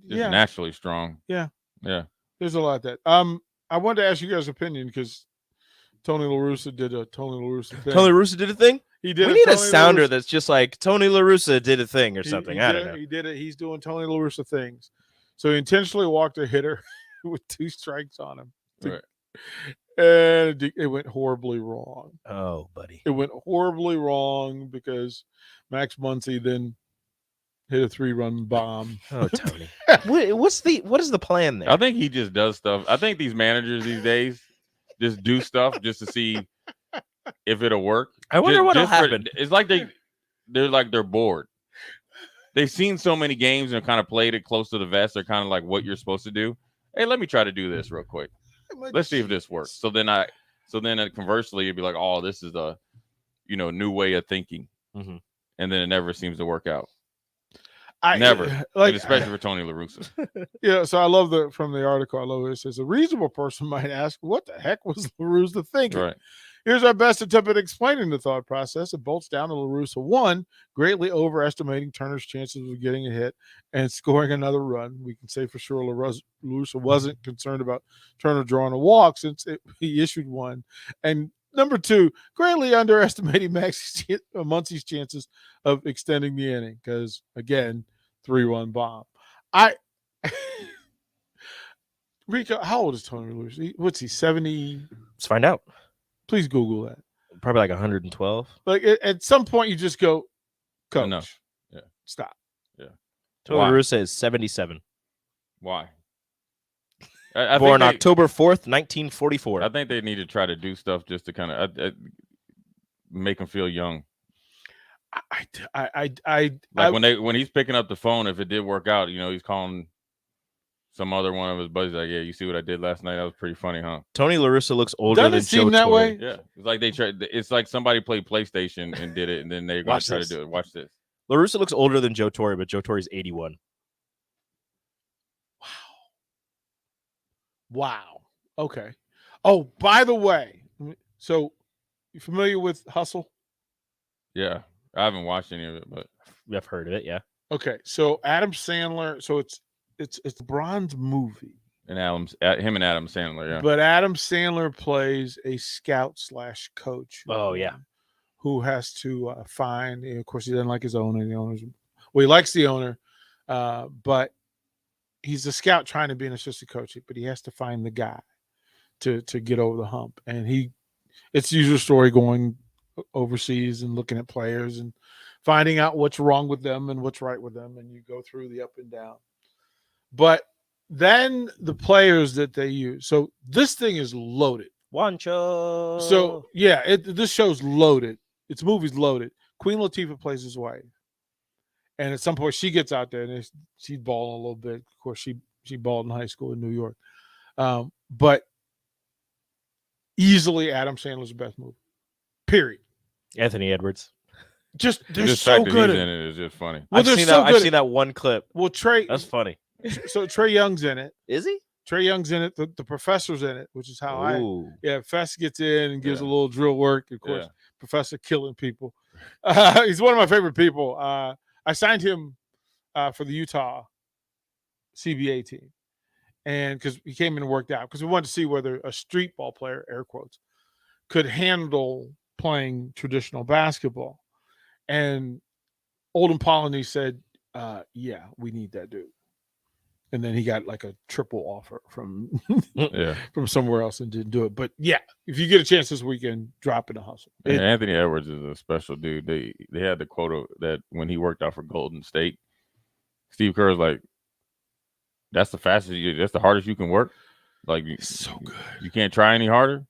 Just naturally strong. Yeah. Yeah. There's a lot of that. I wanted to ask you guys' opinion, because Tony La Russa did a Tony La Russa thing. Tony La Russa did a thing? He did. We need a sounder that's just like Tony La Russa did a thing or something. I don't know. He did it. He's doing Tony La Russa things. So he intentionally walked a hitter with 2 strikes on him. Right. And it went horribly wrong. Oh, buddy. It went horribly wrong because Max Muncy then hit a 3-run bomb. Oh, Tony. What is the plan there? I think he just does stuff. I think these managers these days just do stuff just to see if it'll work. I wonder what'll happen. It's like they're bored. They've seen so many games and kind of played it close to the vest. They're kind of like, what you're supposed to do. Hey, let me try to do this real quick. Let's see if this works. So then conversely, you'd be like, oh, this is a new way of thinking. Mm-hmm. And then it never seems to work out. Never, and especially for Tony La Russa. Yeah, so I love from the article. I love it. It says a reasonable person might ask, "What the heck was La Russa thinking?" Right. Here's our best attempt at explaining the thought process. It bolts down to La Russa, 1, greatly overestimating Turner's chances of getting a hit and scoring another run. We can say for sure La Russa wasn't concerned about Turner drawing a walk since he issued one. And number 2, greatly underestimating Muncy's chances of extending the inning because, again, 3-1 bomb. Rico, how old is Tony La Russa? What's he, 70? Let's find out. Please Google that. Probably like 112. Like at some point you just go, coach. Enough. Yeah. Stop. Yeah. Tony La Russa is 77. Why? Born October 4th, 1944. I think they need to try to do stuff just to kind of make them feel young. When he's picking up the phone, if it did work out, he's calling some other one of his buddies like, yeah, you see what I did last night? That was pretty funny, huh? Tony La Russa looks older than Joe that Torre. way? Yeah. It's like it's like somebody played PlayStation and did it, and then they're going to try to do it. Watch this. La Russa looks older than Joe Torre, but Joe Torre is 81. Wow. Okay. Oh, by the way, so you familiar with Hustle? Yeah. I haven't watched any of it, but I've heard of it, yeah. Okay. So Adam Sandler, so it's a bronze movie. And him and Adam Sandler, yeah. But Adam Sandler plays a scout / coach. Oh, yeah. Who has to find, and of course, he doesn't like his owner. The owner's, well, he likes the owner, but he's a scout trying to be an assistant coach, but he has to find the guy to get over the hump. And it's the usual story going overseas and looking at players and finding out what's wrong with them and what's right with them. And you go through the up and down. But then the players that they use. So this thing is loaded. Wancho. So yeah, this show's loaded. Its movie's loaded. Queen Latifah plays his wife, and at some point she gets out there and she's balling a little bit. Of course, she balled in high school in New York, but easily Adam Sandler's best movie. Period. Anthony Edwards. They're Just so fact that good he's at in it is just funny. Well, I've seen that one clip. Well, Trey. That's funny. So Trey Young's in it. Is he? Trey Young's in it. The professor's in it, which is how Ooh. Fess gets in and gives a little drill work. Of course, Professor killing people. He's one of my favorite people. I signed him for the Utah CBA team, and because he came in and worked out, because we wanted to see whether a street ball player, air quotes, could handle playing traditional basketball. And Olden Polynice said, yeah, we need that dude. And then he got like a triple offer from from somewhere else and didn't do it. But yeah, if you get a chance this weekend, drop in a hustle. Anthony Edwards is a special dude. They had the quote that when he worked out for Golden State, Steve Kerr's like, that's the hardest you can work. Like, so good. You can't try any harder.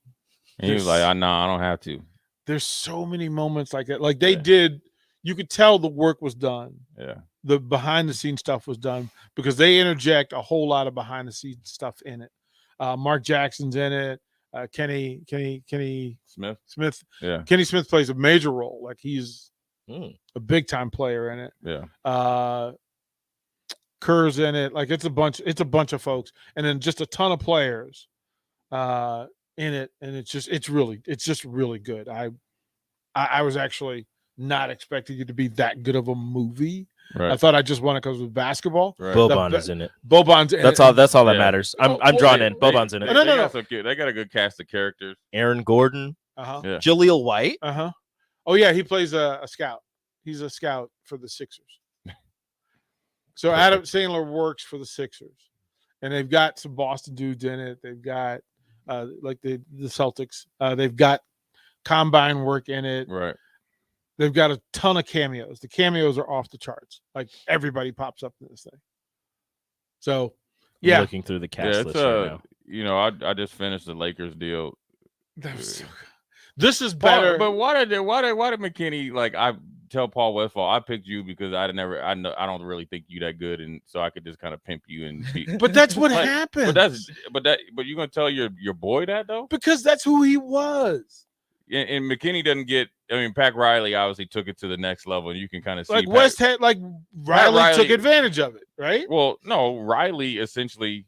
And he was like, no, I don't have to. There's so many moments like that. Like they did, you could tell the work was done. Yeah. The behind the scenes stuff was done because they interject a whole lot of behind the scenes stuff in it. Mark Jackson's in it. Kenny Smith. Yeah. Kenny Smith plays a major role. Like he's a big time player in it. Yeah. Kerr's in it. Like it's a bunch of folks, and then just a ton of players in it, and it's just really good. I was actually not expecting it to be that good of a movie. Right. I thought I just won it because it was basketball. Right. Boban is in it. Boban's in that's it. all. That's all that matters. I'm drawn in. Boban's in it. No. They got a good cast of characters. Aaron Gordon. Yeah. Jaleel White. Oh yeah, he plays a scout. He's a scout for the Sixers. So Adam Sandler works for the Sixers, and they've got some Boston dudes in it. They've got like the Celtics. They've got combine work in it. Right. They've got a ton of cameos. The cameos are off the charts. Like everybody pops up in this thing. So, yeah. I'm looking through the cast list right now. You know, I just finished the Lakers deal. That was so good. This is better. But why did McKinney, like, I tell Paul Westphal I picked you because I don't really think you that good, and so I could just kind of pimp you and be, but that's what happened. But you're gonna tell your boy that though? Because that's who he was. And McKinney doesn't get. I mean, Pat Riley obviously took it to the next level, and you can kind of see like Riley took advantage of it, right? Well, no, Riley essentially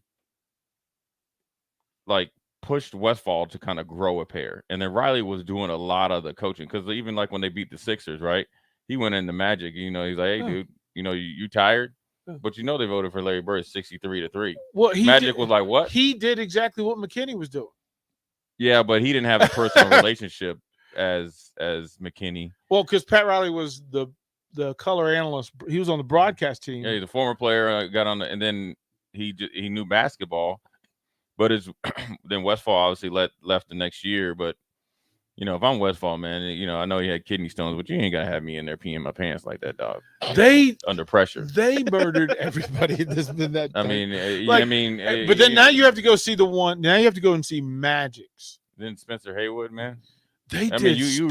like pushed Westphal to kind of grow a pair, and then Riley was doing a lot of the coaching because even like when they beat the Sixers, right? He went into Magic. You know, he's like, "Hey, dude, you know, you tired?" But you know, they voted for Larry Bird 63-3. Well, Magic was like, "What?" He did exactly what McKinney was doing. Yeah, but he didn't have a personal relationship as McKinney. Well, because Pat Riley was the color analyst. He was on the broadcast team. Yeah, he's a former player. Got on, and then he knew basketball. But then Westphal obviously left the next year. But you know, if I'm Westphal, man, you know, I know he had kidney stones, but you ain't gotta have me in there peeing my pants like that, dog. Under pressure. They murdered everybody that's been that. I mean, but then now you have to go see the one. Now you have to go and see Magic's. Then Spencer Haywood, man. You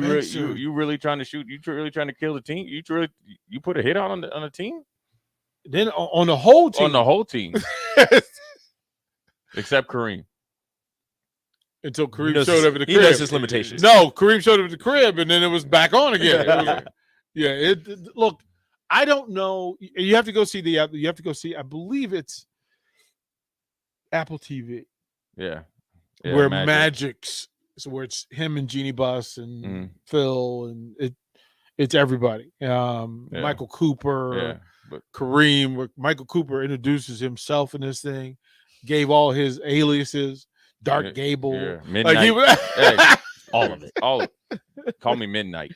really trying to shoot? You really trying to kill the team? You put a hit on the team? Then on the whole team. On the whole team. Except Kareem. Until Kareem showed up at the crib. He knows his limitations. No, Kareem showed up at the crib, and then it was back on again. Look, I don't know. You have to go see you have to go see. I believe it's Apple TV. Yeah. Where Magic's. So where it's him and Jeannie Buss and Phil and it's everybody. Michael Cooper, Kareem. Where Michael Cooper introduces himself in this thing. gave all his aliases, Dark Gable, yeah. Midnight, all of it. All of it. Call me Midnight.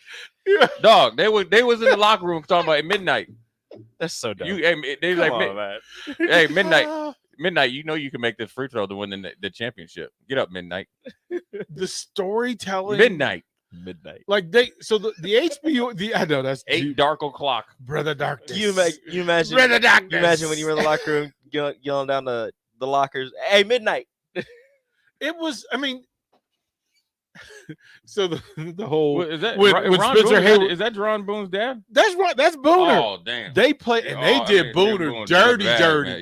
Dog, they was in the locker room talking about midnight. That's so dumb. They like, man. Hey, midnight. You know you can make this free throw to win the championship. Get up, Midnight. The storytelling, midnight. Like the HBO. I know that's 8 dark o'clock. Brother Darkness. You imagine? Brother Darkness. You imagine when you were in the locker room yelling down the lockers, "Hey, Midnight!" It was. I mean. So the whole is that when Spencer Boone, Hayward, is that Ron Boone's dad? That's right. That's Booner. Oh damn! They play and they did Booner dirty. Man.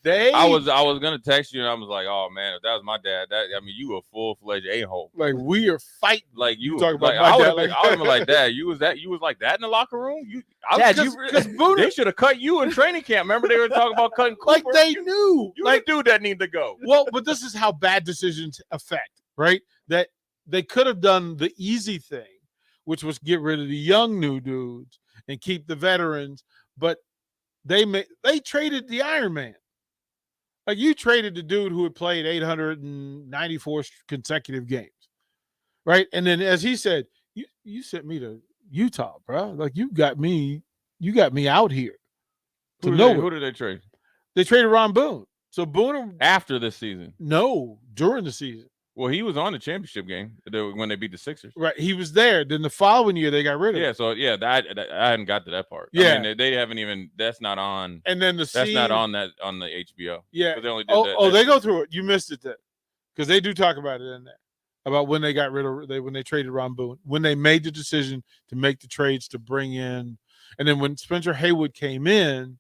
Yeah, I was gonna text you and I was like, oh man, if that was my dad, you a full-fledged a-hole. Like we are fighting. Like you talk about like, my I would dad. have been like, Dad, you was like that in the locker room. Because Booner, they should have cut you in training camp. Remember they were talking about cutting Cooper? Like they knew, you like the dude that need to go. Well, but this is how bad decisions affect, right? That they could have done the easy thing, which was get rid of the young new dudes and keep the veterans, but they traded the Iron Man. Like you traded the dude who had played 894 consecutive games, right? And then, as he said, you sent me to Utah, bro. Like you got me out here. Who did they trade? They traded Ron Boone. So Boone after this season? No, during the season. Well, he was on the championship game when they beat the Sixers. Right, he was there. Then the following year, they got rid of him. Yeah, so I hadn't got to that part. Yeah, I mean, they haven't even. That's not on. And then that's not on the HBO. Yeah, they only did that. They go through it. You missed it then, because they do talk about it in there about when they got rid of when they traded Ron Boone, when they made the decision to make the trades to bring in, and then when Spencer Haywood came in.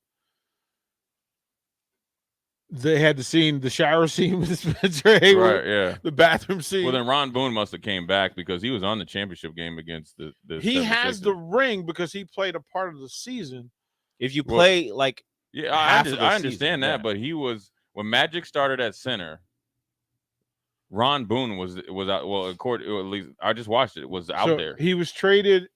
They had the shower scene with Spencer Hayward, right? Yeah, the bathroom scene. Well, then Ron Boone must have came back because he was on the championship game against the. He has the ring because he played a part of the season. If you play I understand that, but he was when Magic started at center. Ron Boone was out. Well, according at least I just watched it. Was out there. He was traded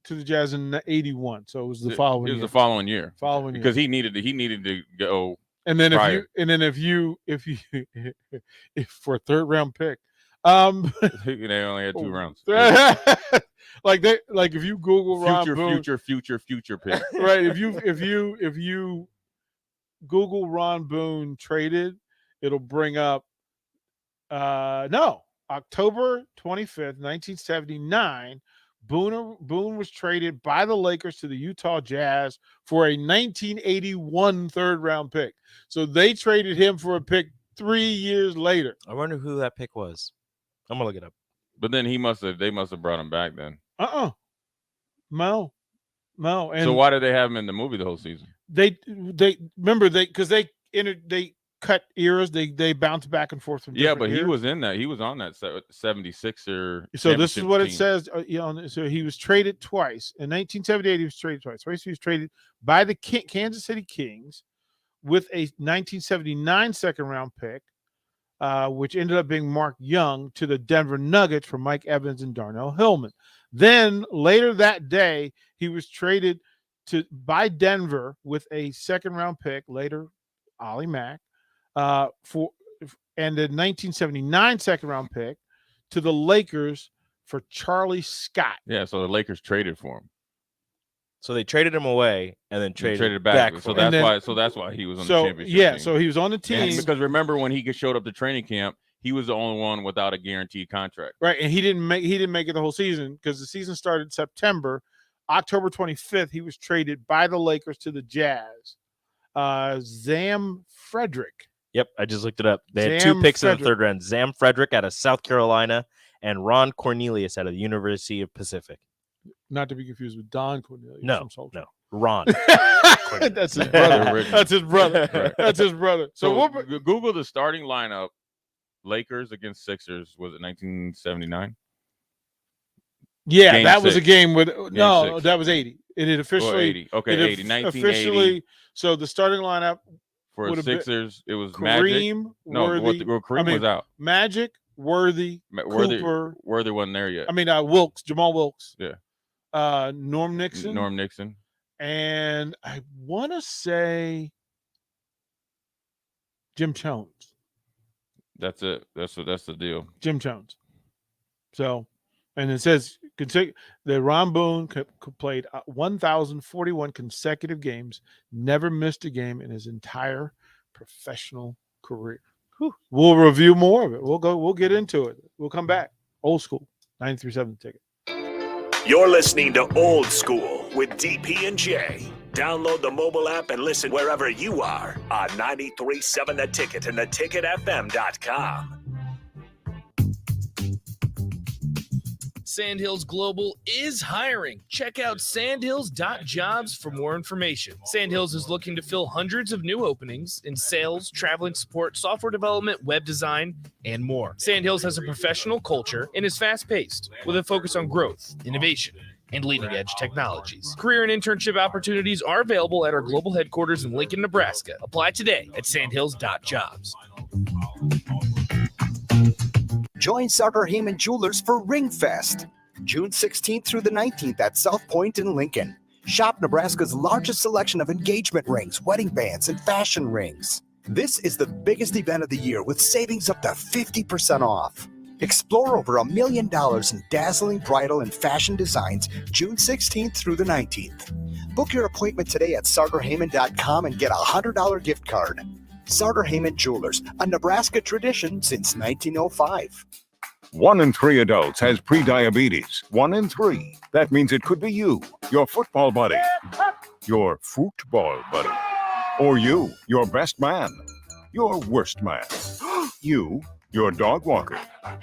to the Jazz in '81, so it was the following. It was the following year. Because he needed to go. And then prior. if you for a third round pick, they only had 2 rounds. like if you Google Ron Boone, future pick. Right. If you Google Ron Boone traded, it'll bring up October 25th, 1979. Boone was traded by the Lakers to the Utah Jazz for a 1981 third-round pick. So they traded him for a pick 3 years later. I wonder who that pick was. I'm gonna look it up. But then they must have brought him back then. No. And so why did they have him in the movie the whole season? They remember because they cut eras. They bounced back and forth from but eras. he was in that. He was on that 76er. So this is what it says. So he was traded twice. In 1978, he was traded twice. Twice he was traded by the Kansas City Kings with a 1979 second-round pick, which ended up being Mark Young, to the Denver Nuggets for Mike Evans and Darnell Hillman. Then later that day, he was traded by Denver with a second-round pick, later Ollie Mack, and the 1979 second-round pick to the Lakers for Charlie Scott. Yeah, so the Lakers traded for him. So they traded him away and then traded back. So that's why he was on the championship team. So he was on the team. Because remember when he showed up to training camp, he was the only one without a guaranteed contract. Right, and he didn't make it the whole season because the season started September. October 25th, he was traded by the Lakers to the Jazz. Zam Frederick. Yep, I just looked it up. They had 2 picks in the third round. Zam Frederick out of South Carolina and Ron Cornelius out of the University of Pacific. Not to be confused with Don Cornelius. No, Ron. That's his brother. That's his brother. Right. That's his brother. So Google the starting lineup. Lakers against Sixers. Was it 1979? Yeah, game that 6. Was a game with Game 6. That was 80. It had officially 80. Okay, 80. 1980. Officially, so the starting lineup for the Sixers, it was Kareem, Magic. No, Worthy, Kareem was out. Magic, Worthy, Cooper. Worthy wasn't there yet. I mean, Wilkes, Jamal Wilkes. Yeah. Norm Nixon. And I want to say Jim Jones. That's it. That's the deal. Jim Jones. So, and it says that Ron Boone played 1,041 consecutive games, never missed a game in his entire professional career. Whew. We'll review more of it. We'll get into it. We'll come back. Old School, 93.7 Ticket. You're listening to Old School with DP and J. Download the mobile app and listen wherever you are on 93.7 The Ticket and theticketfm.com. Sandhills Global is hiring. Check out sandhills.jobs for more information. Sandhills is looking to fill hundreds of new openings in sales, traveling support, software development, web design, and more. Sandhills has a professional culture and is fast-paced with a focus on growth, innovation, and leading-edge technologies. Career and internship opportunities are available at our global headquarters in Lincoln, Nebraska. Apply today at sandhills.jobs. Join Sartor Heyman Jewelers for Ring Fest, June 16th through the 19th at South Point in Lincoln. Shop Nebraska's largest selection of engagement rings, wedding bands, and fashion rings. This is the biggest event of the year with savings up to 50% off. Explore over $1 million in dazzling bridal and fashion designs June 16th through the 19th. Book your appointment today at sartorheyman.com and get a $100 gift card. Sartor Heyman Jewelers, a Nebraska tradition since 1905. 1 in 3 adults has prediabetes. 1 in 3. That means it could be you, your football buddy, your football buddy, or you, your best man, your worst man, you, your dog walker,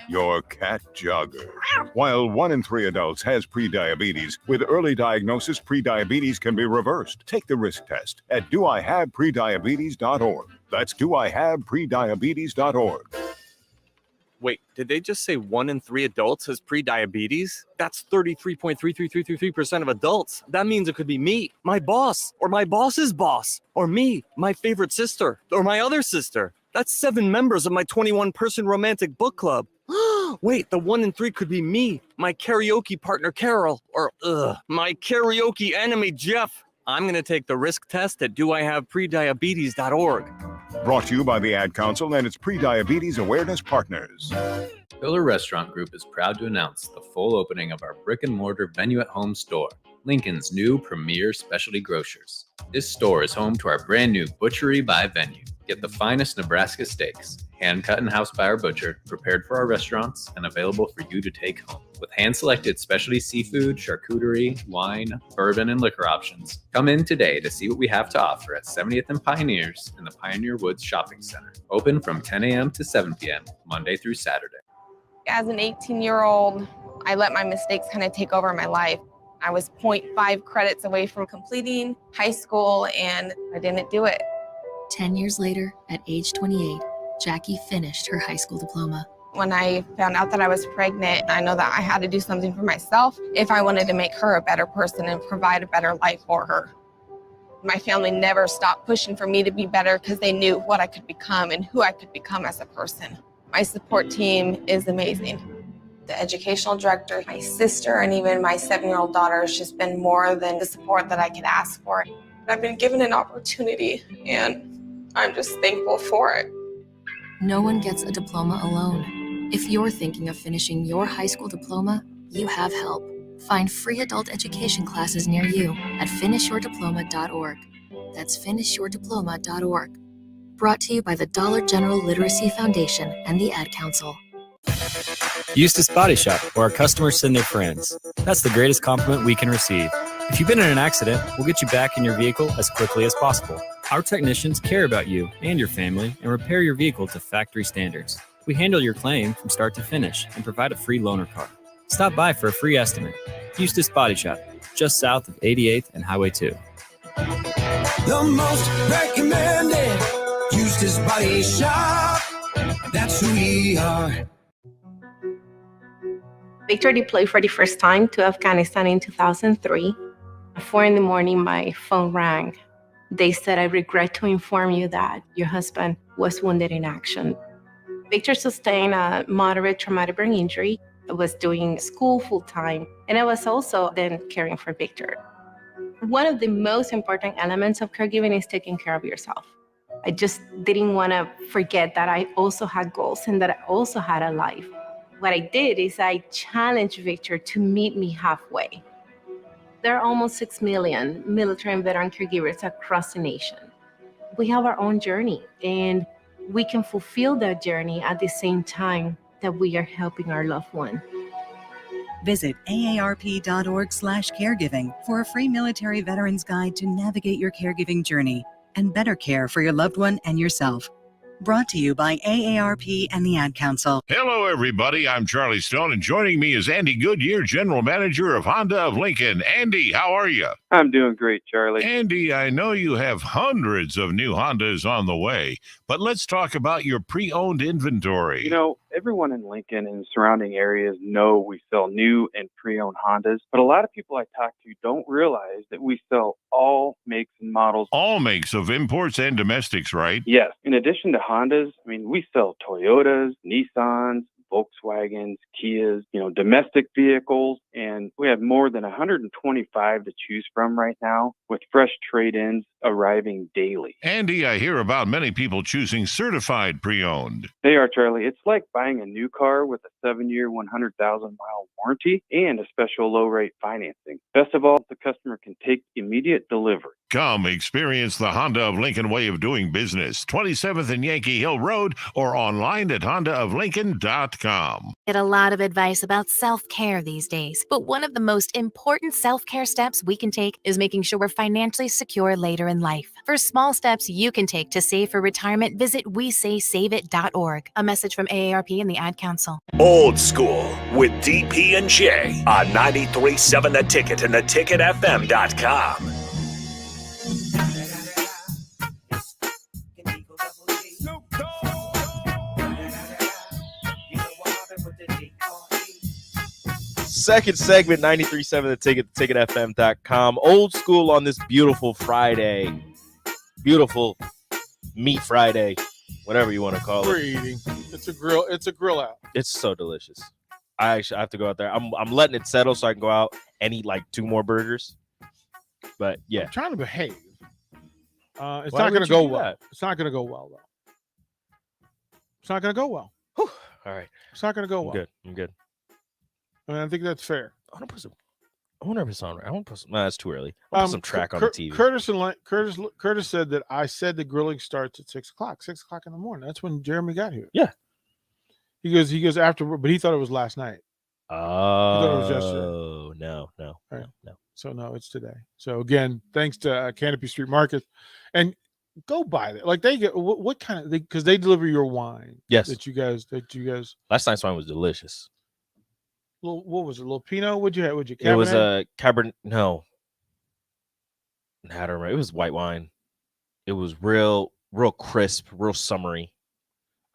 your cat jogger. While 1 in 3 adults has prediabetes, with early diagnosis, prediabetes can be reversed. Take the risk test at doihaveprediabetes.org. That's doihaveprediabetes.org. Wait, did they just say 1 in 3 adults has prediabetes? That's 33.33333% of adults. That means it could be me, my boss, or my boss's boss, or me, my favorite sister, or my other sister. That's 7 members of my 21-person romantic book club. Wait, the 1 in 3 could be me, my karaoke partner Carol, or my karaoke enemy Jeff. I'm going to take the risk test at doihaveprediabetes.org. Brought to you by the Ad Council and its Prediabetes Awareness Partners. Pillar Restaurant Group is proud to announce the full opening of our brick-and-mortar venue-at-home store, Lincoln's new premier specialty grocers. This store is home to our brand new Butchery by Venue. Get the finest Nebraska steaks, hand-cut in-house by our butcher, prepared for our restaurants, and available for you to take home. With hand-selected specialty seafood, charcuterie, wine, bourbon, and liquor options. Come in today to see what we have to offer at 70th and Pioneers in the Pioneer Woods Shopping Center. Open from 10 a.m. to 7 p.m., Monday through Saturday. As an 18-year-old, I let my mistakes kind of take over my life. I was 0.5 credits away from completing high school, and I didn't do it. 10 years later, at age 28, Jackie finished her high school diploma. When I found out that I was pregnant, I know that I had to do something for myself if I wanted to make her a better person and provide a better life for her. My family never stopped pushing for me to be better because they knew what I could become and who I could become as a person. My support team is amazing. The educational director, my sister, and even my 7-year-old daughter has just been more than the support that I could ask for. I've been given an opportunity, and I'm just thankful for it. No one gets a diploma alone. If you're thinking of finishing your high school diploma, you have help. Find free adult education classes near you at finishyourdiploma.org. That's finishyourdiploma.org. Brought to you by the Dollar General Literacy Foundation and the Ad Council. Eustace Body Shop, where our customers send their friends. That's the greatest compliment we can receive. If you've been in an accident, we'll get you back in your vehicle as quickly as possible. Our technicians care about you and your family and repair your vehicle to factory standards. We handle your claim from start to finish and provide a free loaner car. Stop by for a free estimate. Eustace Body Shop, just south of 88th and Highway 2. The most recommended Eustace Body Shop. That's who we are. Victor deployed for the first time to Afghanistan in 2003. At 4 a.m, my phone rang. They said, "I regret to inform you that your husband was wounded in action." Victor sustained a moderate traumatic brain injury. I was doing school full-time, and I was also then caring for Victor. One of the most important elements of caregiving is taking care of yourself. I just didn't want to forget that I also had goals and that I also had a life. What I did is I challenged Victor to meet me halfway. There are almost 6 million military and veteran caregivers across the nation. We have our own journey, and we can fulfill that journey at the same time that we are helping our loved one. Visit aarp.org/caregiving for a free military veterans guide to navigate your caregiving journey and better care for your loved one and yourself. Brought to you by AARP and the Ad Council. Hello, everybody. I'm Charlie Stone, and joining me is Andy Goodyear, General Manager of Honda of Lincoln. Andy, how are you? I'm doing great, Charlie. Andy, I know you have hundreds of new Hondas on the way, but let's talk about your pre-owned inventory. You know, everyone in Lincoln and surrounding areas know we sell new and pre-owned Hondas, but a lot of people I talk to don't realize that we sell all makes and models. All makes of imports and domestics, right? Yes. In addition to Hondas, we sell Toyotas, Nissans, Volkswagens, Kias, domestic vehicles, and we have more than 125 to choose from right now, with fresh trade-ins arriving daily. Andy, I hear about many people choosing certified pre-owned. They are, Charlie. It's like buying a new car with a 7-year, 100,000-mile warranty and a special low-rate financing. Best of all, the customer can take immediate delivery. Come experience the Honda of Lincoln way of doing business. 27th and Yankee Hill Road or online at hondaoflincoln.com. Get a lot of advice about self-care these days, but one of the most important self-care steps we can take is making sure we're financially secure later in life. For small steps you can take to save for retirement, visit WeSaySaveIt.org. A message from AARP and the Ad Council. Old School with DP and J on 93.7 The Ticket and theticketfm.com. Second segment, 93.7 The Ticket, theticketfm.com. Old School on this beautiful Friday. Beautiful meat Friday, whatever you want to call We're it. eating. It's a grill. It's a grill out. It's so delicious. I have to go out there. I'm letting it settle so I can go out and eat like 2 more burgers. But yeah, I'm trying to behave. It's Why not going would to you go do well. that? It's not going to go well, though. It's not going to go well. All right. It's not going to go well. I'm good. I think that's fair. I want to put some. I wonder if it's on. I want to put some. No, that's too early. I want to put some track on the TV. Curtis said that I said the grilling starts at 6 o'clock. 6 o'clock in the morning. That's when Jeremy got here. Yeah. He goes after, but he thought it was last night. He thought it was yesterday. Oh no. Right. No. So no, it's today. So again, thanks to Canopy Street Market, and go buy that. Like they get what kind of because they deliver your wine. Yes. That you guys. Last night's wine was delicious. What was it? A little Pinot? What'd you have? Cabernet? It was a Cabernet. No, I don't remember. It was white wine. It was real crisp, real summery.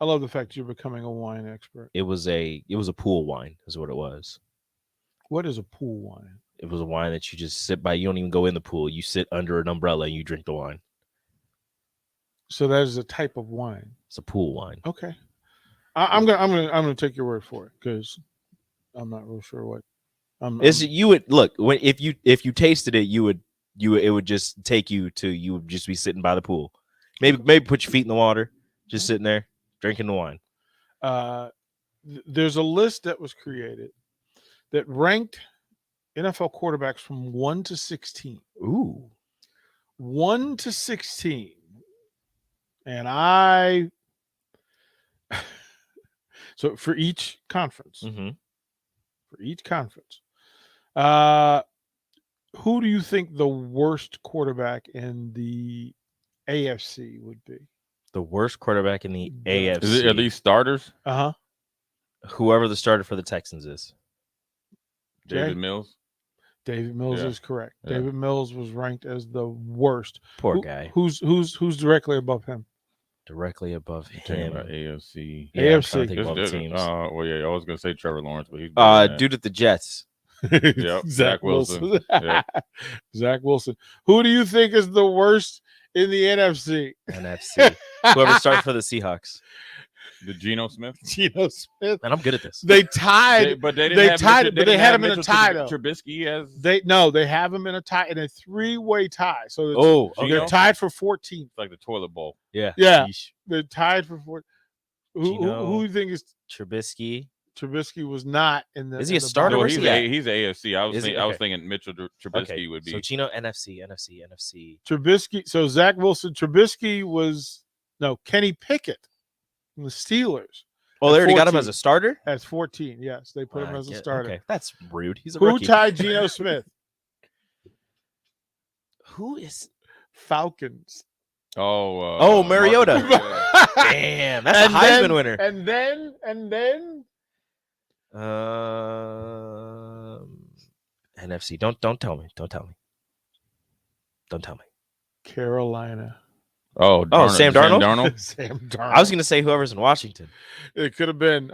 I love the fact you're becoming a wine expert. It was a pool wine, is what it was. What is a pool wine? It was a wine that you just sit by. You don't even go in the pool. You sit under an umbrella and you drink the wine. So that is a type of wine. It's a pool wine. Okay, I'm gonna take your word for it because I'm not real sure what. You would look when if you tasted it, it would just take you to you would just be sitting by the pool. Maybe put your feet in the water, just sitting there drinking the wine. There's a list that was created that ranked NFL quarterbacks from 1 to 16. Ooh, 1 to 16, and so for each conference. Mm-hmm. For each conference. Who do you think the worst quarterback in the AFC would be? The worst quarterback in the AFC. Are these starters? Uh-huh. Whoever the starter for the Texans is. David Mills? David Mills is correct. Yeah. David Mills was ranked as the worst. Poor guy. Who's directly above him? Directly above him. AFC. Yeah, I'm trying to think of all the teams. Well, yeah, I was gonna say Trevor Lawrence, but he's dude at the Jets. Yep, Zach Wilson. Yep. Zach Wilson. Who do you think is the worst in the NFC? NFC. Whoever started for the Seahawks. The Geno Smith. Geno Smith. And I'm good at this. They tied, but they had him in a tie though. Trubisky as they have him in a tie, in a 3-way tie. So they're tied for 14th. It's like the toilet bowl. Yeah. Sheesh. They're tied for 14th. Who do you think is Trubisky? Trubisky was not in the. Is he a starter? No, he's AFC. I was Okay. thinking Mitchell Trubisky would be. So Geno, NFC. Trubisky. So Zach Wilson. Trubisky was Kenny Pickett from the Steelers. Oh, they already got him as a starter? At 14, yes. They put him as a starter. Okay, that's rude. He's a Who rookie. tied Geno Smith? Who is Falcons? Mariota. Damn, that's a Heisman winner. And then NFC. Don't tell me. Don't tell me. Carolina. Sam Darnold. Sam Darnold. I was going to say whoever's in Washington. It could have been.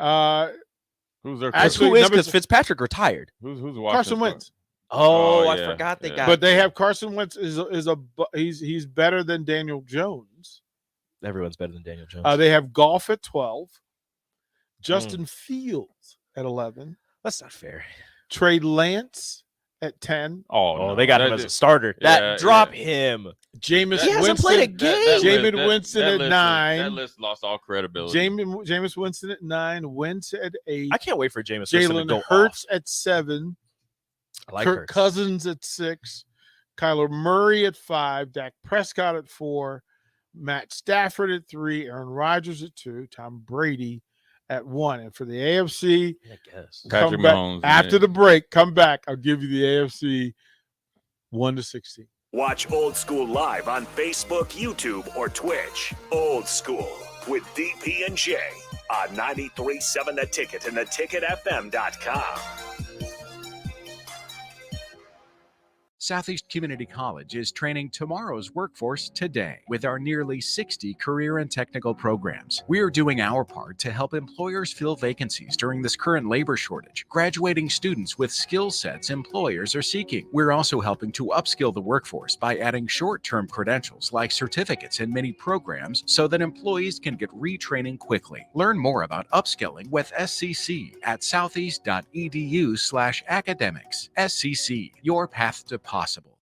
Who's their? Who is? Because Fitzpatrick retired. Who's Carson Wentz. I forgot they got. But they have Carson Wentz he's better than Daniel Jones. Everyone's better than Daniel Jones. They have Goff at 12. Justin Fields at 11. That's not fair. Trey Lance at 10. They got him as a starter. Drop him. Jameis He hasn't played a game. Jameis Winston at 9. That list lost all credibility. Jameis Winston at 9. Wentz at 8. I can't wait for Jameis Winston to go Hurts off. at 7. I like Kirk Hurts. Cousins at 6. Kyler Murray at 5. Dak Prescott at 4. Matt Stafford at 3. Aaron Rodgers at 2. Tom Brady at 1. And for the AFC, I guess. Patrick Mahomes. After the break, come back. I'll give you the AFC 1-16. Watch Old School live on Facebook, YouTube, or Twitch. Old School with DP and J on 93.7 The Ticket and theticketfm.com. Southeast Community College is training tomorrow's workforce today with our nearly 60 career and technical programs. We are doing our part to help employers fill vacancies during this current labor shortage, graduating students with skill sets employers are seeking. We're also helping to upskill the workforce by adding short-term credentials like certificates in many programs so that employees can get retraining quickly. Learn more about upskilling with SCC at southeast.edu/academics. SCC, your path to possible.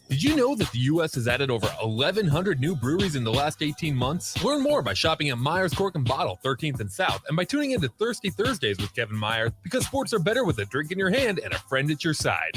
Did you know that the U.S. has added over 1,100 new breweries in the last 18 months? Learn more by shopping at Myers Cork and Bottle, 13th and South, and by tuning into Thirsty Thursdays with Kevin Myers, because sports are better with a drink in your hand and a friend at your side.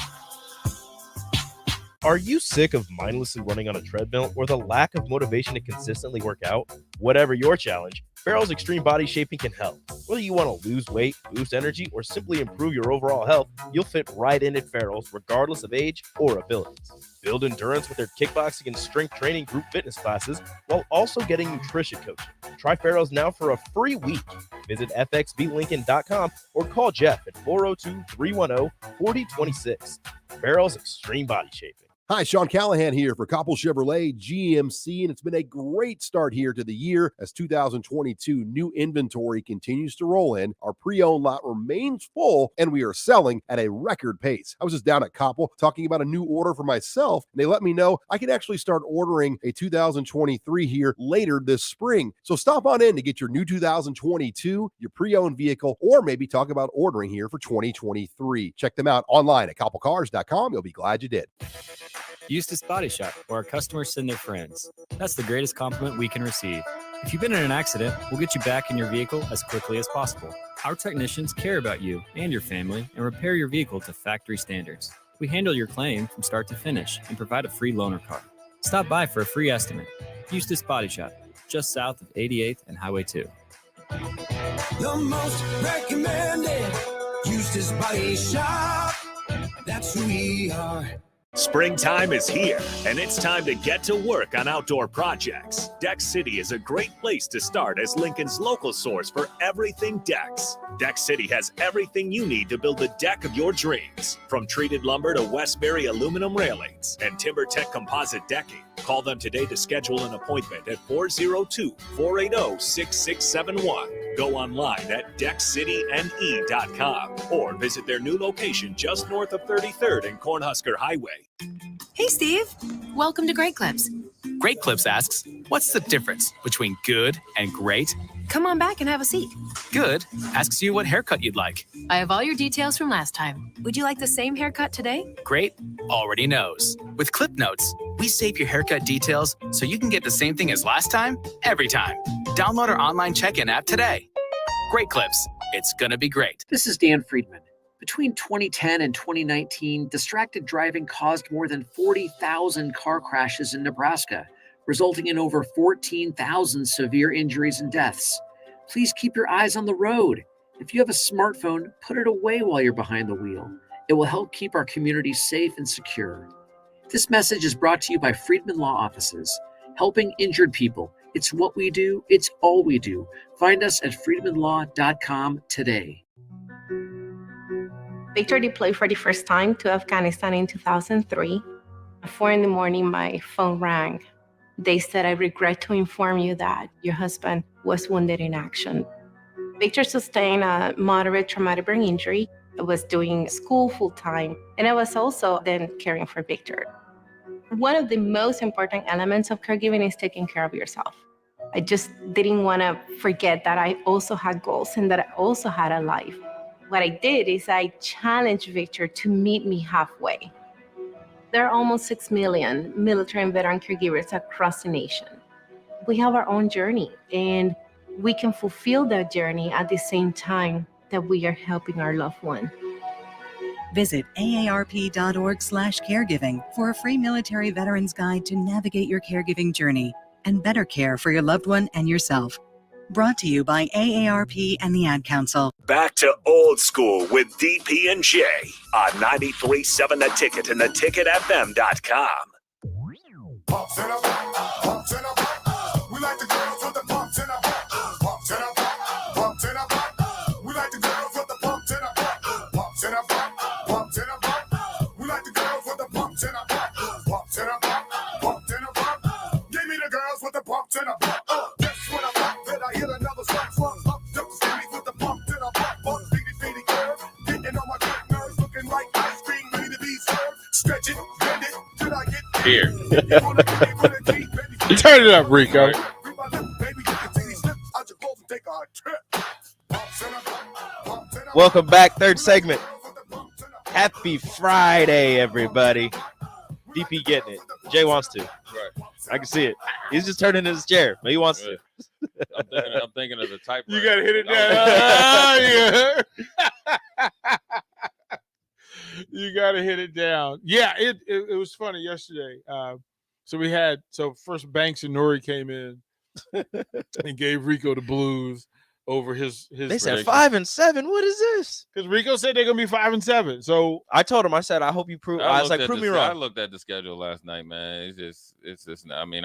Are you sick of mindlessly running on a treadmill or the lack of motivation to consistently work out? Whatever your challenge, Farrell's Extreme Body Shaping can help. Whether you want to lose weight, boost energy, or simply improve your overall health, you'll fit right in at Farrell's regardless of age or abilities. Build endurance with their kickboxing and strength training group fitness classes while also getting nutrition coaching. Try Farrell's now for a free week. Visit fxblincoln.com or call Jeff at 402-310-4026. Farrell's Extreme Body Shaping. Hi, Sean Callahan here for Koppel Chevrolet GMC, and it's been a great start here to the year as 2022 new inventory continues to roll in. Our pre-owned lot remains full, and we are selling at a record pace. I was just down at Koppel talking about a new order for myself, and they let me know I can actually start ordering a 2023 here later this spring. So stop on in to get your new 2022, your pre-owned vehicle, or maybe talk about ordering here for 2023. Check them out online at koppelcars.com. You'll be glad you did. Eustace Body Shop, where our customers send their friends. That's the greatest compliment we can receive. If you've been in an accident, we'll get you back in your vehicle as quickly as possible. Our technicians care about you and your family and repair your vehicle to factory standards. We handle your claim from start to finish and provide a free loaner car. Stop by for a free estimate. Eustace Body Shop, just south of 88th and Highway 2. The most recommended Eustace Body Shop. That's who we are. Springtime is here, and it's time to get to work on outdoor projects. Deck City is a great place to start as Lincoln's local source for everything decks. Deck City has everything you need to build the deck of your dreams, from treated lumber to Westbury aluminum railings and TimberTech composite decking. Call them today to schedule an appointment at 402-480-6671. Go online at deckcityne.com or visit their new location just north of 33rd and Cornhusker Highway. Hey, Steve. Welcome to Great Clips. Great Clips asks, what's the difference between good and great? Come on back and have a seat. Good. Asks you what haircut you'd like. I have all your details from last time. Would you like the same haircut today? Great. Already knows. With Clip Notes, we save your haircut details so you can get the same thing as last time, every time. Download our online check-in app today. Great clips. It's gonna be great. This is Dan Friedman. Between 2010 and 2019, distracted driving caused more than 40,000 car crashes in Nebraska, resulting in over 14,000 severe injuries and deaths. Please keep your eyes on the road. If you have a smartphone, put it away while you're behind the wheel. It will help keep our community safe and secure. This message is brought to you by Friedman Law Offices, helping injured people. It's what we do. It's all we do. Find us at friedmanlaw.com today. Victor deployed for the first time to Afghanistan in 2003. At 4 a.m, my phone rang. They said, "I regret to inform you that your husband was wounded in action." Victor sustained a moderate traumatic brain injury. I was doing school full-time, and I was also then caring for Victor. One of the most important elements of caregiving is taking care of yourself. I just didn't want to forget that I also had goals and that I also had a life. What I did is I challenged Victor to meet me halfway. There are almost 6 million military and veteran caregivers across the nation. We have our own journey, and we can fulfill that journey at the same time that we are helping our loved one. Visit aarp.org/caregiving for a free military veterans guide to navigate your caregiving journey and better care for your loved one and yourself. Brought to you by AARP and the Ad Council. Back to old school with DP and J on 93.7 The Ticket and theticketfm.com. Pumps in a back, pumps in a back. We like the girls with the pumps in a back. Pumps in a back, pumps in a back. We like the girls with the pumps in a back. Pumps in a back, pumps in a back. We like the girls with the pumps in a back. Pumps in a back, pumps in a back. Give me the girls with the pumps in a back. That's when I back, then I hit another slap. Up, jump the skinny with the pumps in a back. Beady curve, getting on my good nerves, looking like ice cream ready to be served. Stretch it, bend it, till I get here. Turn it up, Rico. Welcome back, third segment. Happy Friday, everybody. DP getting it. Jay wants to. Right. I can see it. He's just turning in his chair, but he wants to. I'm thinking of the type. You got to hit it down. You got to hit it down. Yeah, it was funny yesterday. So first Banks and Nori came in and gave Rico the blues over his. They said 5-7. What is this? Because Rico said they're gonna be 5-7. So I told him, I said, I hope you prove. I was like, prove me wrong. I looked at the schedule last night, man. It's just. I mean,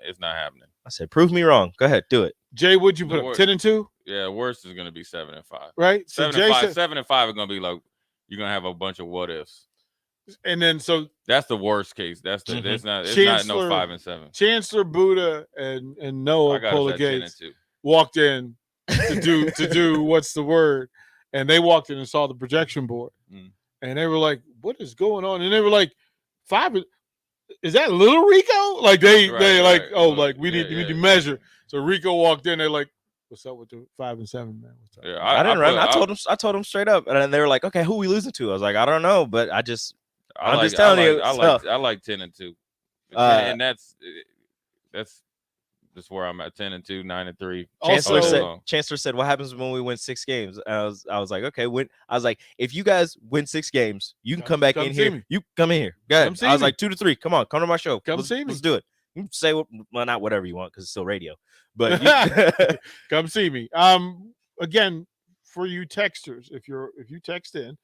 it's not happening. I said, prove me wrong. Go ahead, do it. Jay, what'd you put up? 10-2. Yeah, worst is gonna be 7-5. Right. So 7-5. 7-5 are gonna be like you're gonna have a bunch of what ifs. And then so that's the worst case. That's the it's not no 5-7. Chancellor Buddha and Noah Pola Gates walked in to do what's the word, and they walked in and saw the projection board, and they were like, "What is going on?" And they were like, 5. Is that little Rico? Like we need to measure. So Rico walked in. They're like, "What's up with the 5-7, man? What's up?" Yeah, I didn't run. I told them straight up, and they were like, "Okay, who we losing to?" I was like, "I don't know, but I'm just telling you." I like 10-2, and that's where I'm at. 10-2, 9-3. Chancellor said, "What happens when we win 6 games?" And I was like, "Okay." If you guys win 6 games, you can come back in here. You come in here. Go ahead. I was like 2-3. Come on, come to my show. Let's do it. You can say not whatever you want because it's still radio, but come see me. Again, for you texters, if you text in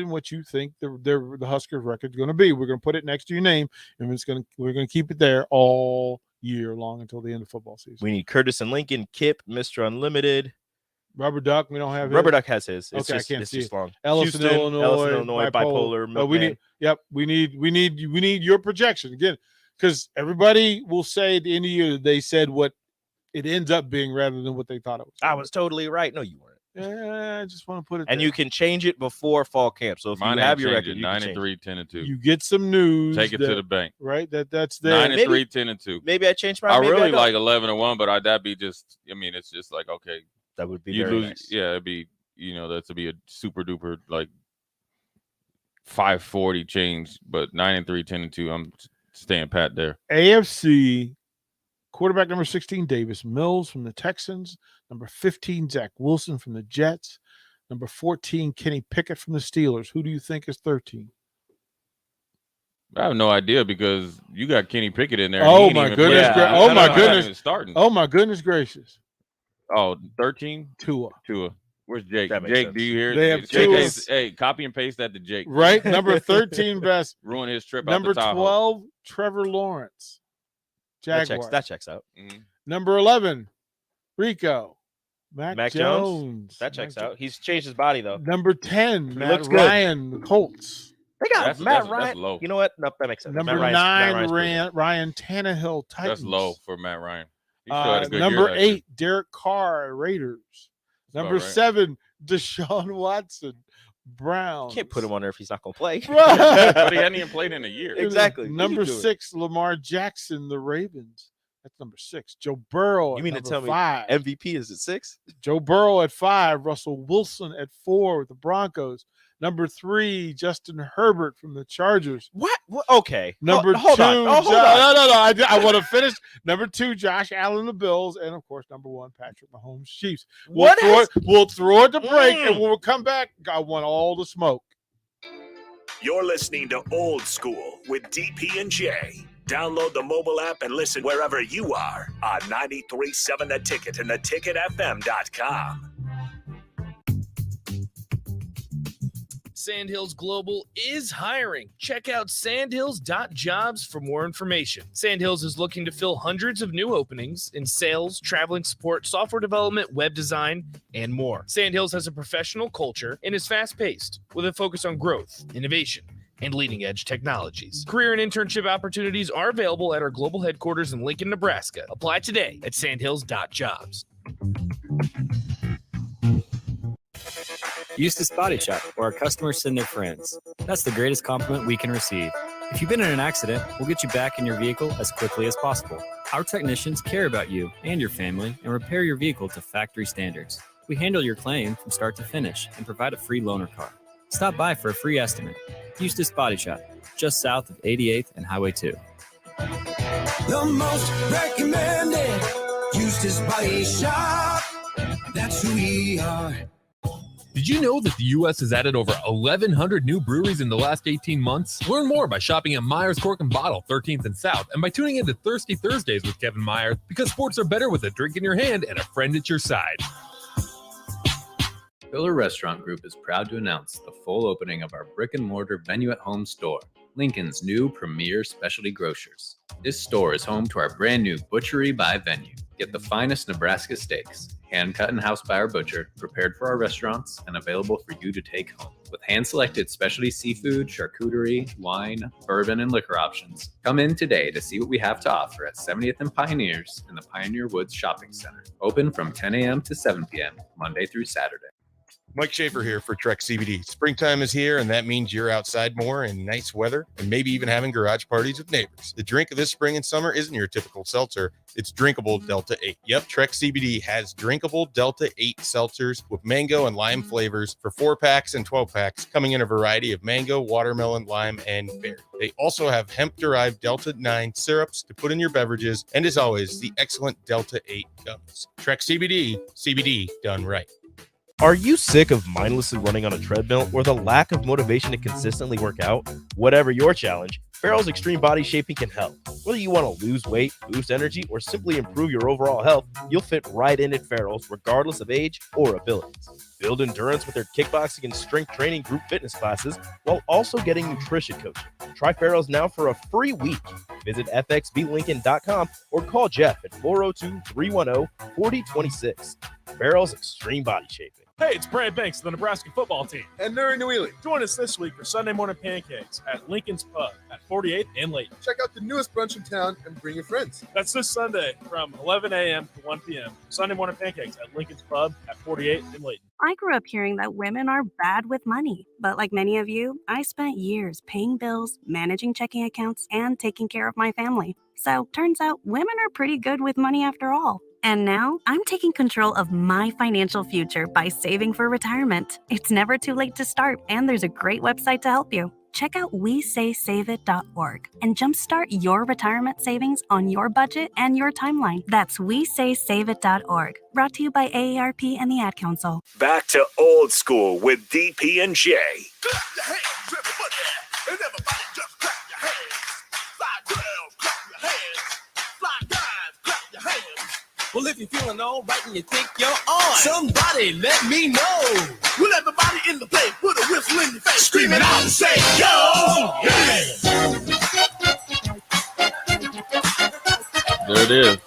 what you think the Huskers record is going to be. We're going to put it next to your name, and we're going to keep it there all year long until the end of football season. We need Curtis and Lincoln, Kip, Mr. Unlimited, Rubber Duck. We don't have Rubber Duck has his. It's okay, I can't see just it. Long. Ellison, Illinois, bipolar. We need your projection again, because everybody will say at the end of the year they said what it ends up being rather than what they thought it was. I was totally right. No, you weren't. I just want to put it And there. you can change it before fall camp. So if Mine you have ain't your changed record, it. you can 9-3, 10-2. You get some news. Take it to the bank. Right? That's there. 9-3, 10-2. Maybe I changed my. I maybe really don't. like 11-1, but that'd be just. I mean, it's just like okay. That would be you very lose. nice. Yeah, it'd be. That's to be a super duper like 540 change, but 9-3, 10-2. I'm staying pat there. AFC quarterback number 16, Davis Mills from the Texans. Number 15, Zach Wilson from the Jets. Number 14, Kenny Pickett from the Steelers. Who do you think is 13? I have no idea because you got Kenny Pickett in there. Oh my goodness! Oh my goodness! Starting. Oh my goodness gracious! Oh, 13? Tua. Where's Jake? That makes Jake, sense. do you hear? They have Jake Tua. hey, copy and paste that to Jake. Right, number 13 best. Ruin his trip. Number out the Tahoe. 12, Trevor Lawrence. Jaguars. That checks out. Mm-hmm. Number 11, Rico. Mac Jones. Jones. That checks out. He's changed his body though. Number 10, Matt looks good. Ryan, the Colts. They got That's- Matt that's- Ryan. that's low. You know what? No, that makes sense. Number Matt 9, Ryan's Ryan Tannehill, Titans. That's low for Matt Ryan. He still had a good Number year last 8, year. Derek Carr, Raiders. Number about right. 7, Deshaun Watson, Browns. Can't put him on there if he's not going to play. But he hadn't even played in a year. Exactly. Number What are you doing? 6, Lamar Jackson, the Ravens. That's number 6. Joe Burrow. You mean to at tell number me 5. MVP is at 6? Joe Burrow at 5. Russell Wilson at 4 with the Broncos. Number 3, Justin Herbert from the Chargers. What? Okay. Number 2, hold on. Oh, hold No. I want to finish. Number 2, Josh Allen, the Bills, and of course, number 1, Patrick Mahomes, Chiefs. We'll throw it to break, and when we come back, I want all the smoke. You're listening to Old School with DP and J. Download the mobile app and listen wherever you are on 93.7 The Ticket and theticketfm.com. Sandhills Global is hiring. Check out sandhills.jobs for more information. Sandhills is looking to fill hundreds of new openings in sales, traveling support, software development, web design, and more. Sandhills has a professional culture and is fast-paced with a focus on growth, innovation, and leading-edge technologies. Career and internship opportunities are available at our global headquarters in Lincoln, Nebraska. Apply today at sandhills.jobs. Eustace Body Shop, where our customers send their friends. That's the greatest compliment we can receive. If you've been in an accident, we'll get you back in your vehicle as quickly as possible. Our technicians care about you and your family and repair your vehicle to factory standards. We handle your claim from start to finish and provide a free loaner car. Stop by for a free estimate. Eustace Body Shop, just south of 88th and Highway 2. The most recommended Eustace Body Shop. That's who we are. Did you know that the U.S. has added over 1,100 new breweries in the last 18 months? Learn more by shopping at Myers Cork and Bottle, 13th and South, and by tuning into Thirsty Thursdays with Kevin Myers, because sports are better with a drink in your hand and a friend at your side. Pillar Restaurant Group is proud to announce the full opening of our brick-and-mortar venue-at-home store, Lincoln's new premier specialty grocers. This store is home to our brand new Butchery by Venue. Get the finest Nebraska steaks, hand-cut in-house by our butcher, prepared for our restaurants, and available for you to take home. With hand-selected specialty seafood, charcuterie, wine, bourbon, and liquor options. Come in today to see what we have to offer at 70th and Pioneers in the Pioneer Woods Shopping Center. Open from 10 a.m. to 7 p.m., Monday through Saturday. Mike Schaefer here for Trek CBD. Springtime is here, and that means you're outside more in nice weather and maybe even having garage parties with neighbors. The drink of this spring and summer isn't your typical seltzer. It's drinkable Delta 8. Yep, Trek CBD has drinkable Delta 8 seltzers with mango and lime flavors for 4-packs and 12-packs, coming in a variety of mango, watermelon, lime, and berry. They also have hemp-derived Delta 9 syrups to put in your beverages, and as always, the excellent Delta 8 gummies. Trek CBD, CBD done right. Are you sick of mindlessly running on a treadmill or the lack of motivation to consistently work out? Whatever your challenge, Farrell's Extreme Body Shaping can help. Whether you want to lose weight, boost energy, or simply improve your overall health, you'll fit right in at Farrell's regardless of age or abilities. Build endurance with their kickboxing and strength training group fitness classes while also getting nutrition coaching. Try Farrell's now for a free week. Visit fxblincoln.com or call Jeff at 402-310-4026. Farrell's Extreme Body Shaping. Hey, it's Brad Banks of the Nebraska football team. And Nuri Newely. Join us this week for Sunday morning pancakes at Lincoln's Pub at 48th and Layton. Check out the newest brunch in town and bring your friends. That's this Sunday from 11 a.m. to 1 p.m. Sunday morning pancakes at Lincoln's Pub at 48th and Layton. I grew up hearing that women are bad with money. But like many of you, I spent years paying bills, managing checking accounts, and taking care of my family. So turns out women are pretty good with money after all. And now I'm taking control of my financial future by saving for retirement. It's never too late to start, and there's a great website to help you. Check out WeSaySaveIt.org and jumpstart your retirement savings on your budget and your timeline. That's WeSaySaveIt.org. Brought to you by AARP and the Ad Council. Back to old school with DP and J. Well, if you're feeling all right and you think you're on, somebody let me know. Will everybody in the place put a whistle in your face, screaming out and say, yo, yeah. There it is.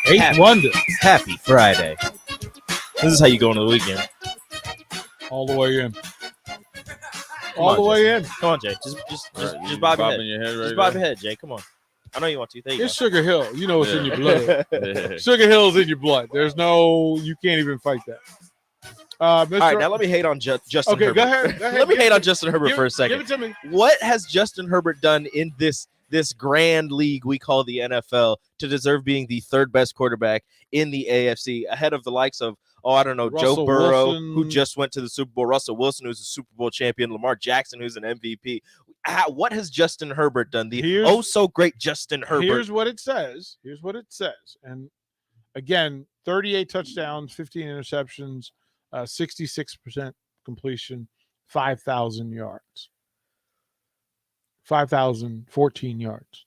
Eight wonders. Happy Friday. This is how you go into the weekend. All the way in. All the way in. Come on, Jay. Just bob your head. Your head right just bob there. your head, Jay. Come on. I know you want to. There you It's go. Sugar Hill. You know it's in your blood. Yeah. Sugar Hill's in your blood. There's no, you can't even fight that. All right, now let me hate on Justin Okay, Herbert. go ahead. Let me hate on Justin Herbert for a second. Give it to me. What has Justin Herbert done in this grand league we call the NFL to deserve being the third best quarterback in the AFC, ahead of the likes of, Joe Russell Burrow, Wilson. who just went to the Super Bowl, Russell Wilson, who's a Super Bowl champion, Lamar Jackson, who's an MVP. What has Justin Herbert done? So great Justin Herbert. Here's what it says. And again, 38 touchdowns, 15 interceptions, 66% completion, 5,000 yards. 5,014 yards.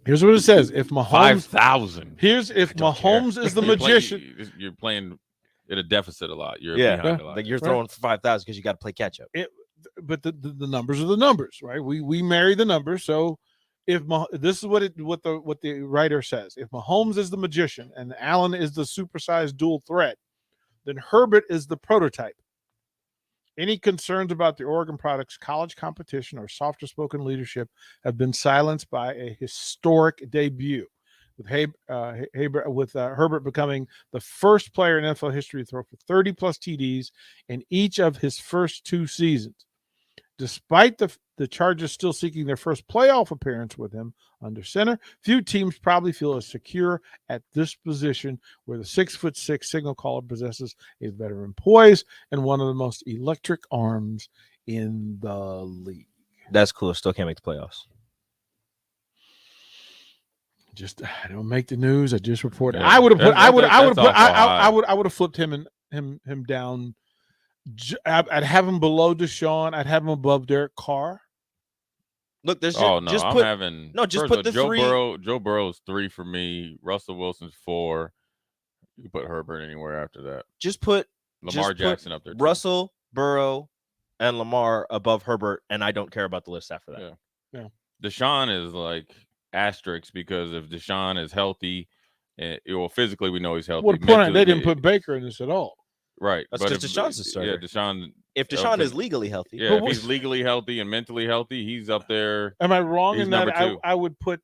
Here's what it says. If Mahomes 5,000. If Mahomes is the magician. You're playing at a deficit a lot. You're Yeah, behind a lot. like you're throwing for 5,000 because you got to play catch up. But the numbers are the numbers, right? We marry the numbers. So if this is what the writer says, if Mahomes is the magician and Allen is the supersized dual threat, then Herbert is the prototype. Any concerns about the Oregon product's college competition or softer spoken leadership have been silenced by a historic debut, with Herbert becoming the first player in NFL history to throw for 30 plus TDs in each of his first two seasons. Despite the Chargers still seeking their first playoff appearance with him under center, few teams probably feel as secure at this position, where the 6'6" signal caller possesses a veteran poise and one of the most electric arms in the league. That's cool. Still can't make the playoffs. I don't make the news. I just report it. Yeah. I would have flipped him down. I'd have him below Deshaun. I'd have him above Derek Carr. Look, there's I'm put the Joe three. Joe Burrow's 3 for me. Russell Wilson's 4. You can put Herbert anywhere after that. Just put Lamar Jackson up there. Too. Russell, Burrow, and Lamar above Herbert, and I don't care about the list after that. Yeah. Deshaun is like asterisk, because if Deshaun is healthy, physically we know he's healthy. Well, the point Mentally, they didn't put Baker in this at all. Right. That's because Deshaun's the starter. Yeah, Deshaun. If Deshaun is legally healthy. Yeah, if he's legally healthy and mentally healthy, he's up there. Am I wrong He's in that? number 2. I would put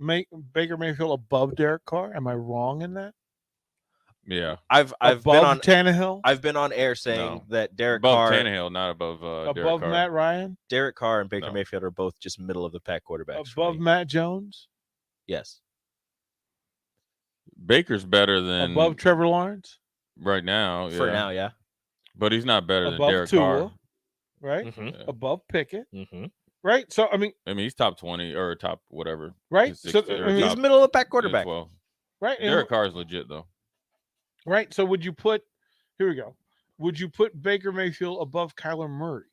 Baker Mayfield above Derek Carr. Am I wrong in that? Yeah. I've above been on Tannehill. I've been on air saying that Derek above Carr, Tannehill, not above Derek Carr. Matt Ryan. Derek Carr and Baker Mayfield are both just middle of the pack quarterbacks. Above Matt Jones. Yes. Baker's better than Above Trevor Lawrence. right now. For now, yeah. But he's not better than Above Derek Tua, Carr. right? Mm-hmm. Above Pickett, mm-hmm. right? So I mean, he's top 20 or top whatever. Right? So, he's middle of the pack quarterback. Well, right? Derek Carr is legit though. Right. So would you put? Here we go. Would you put Baker Mayfield above Kyler Murray?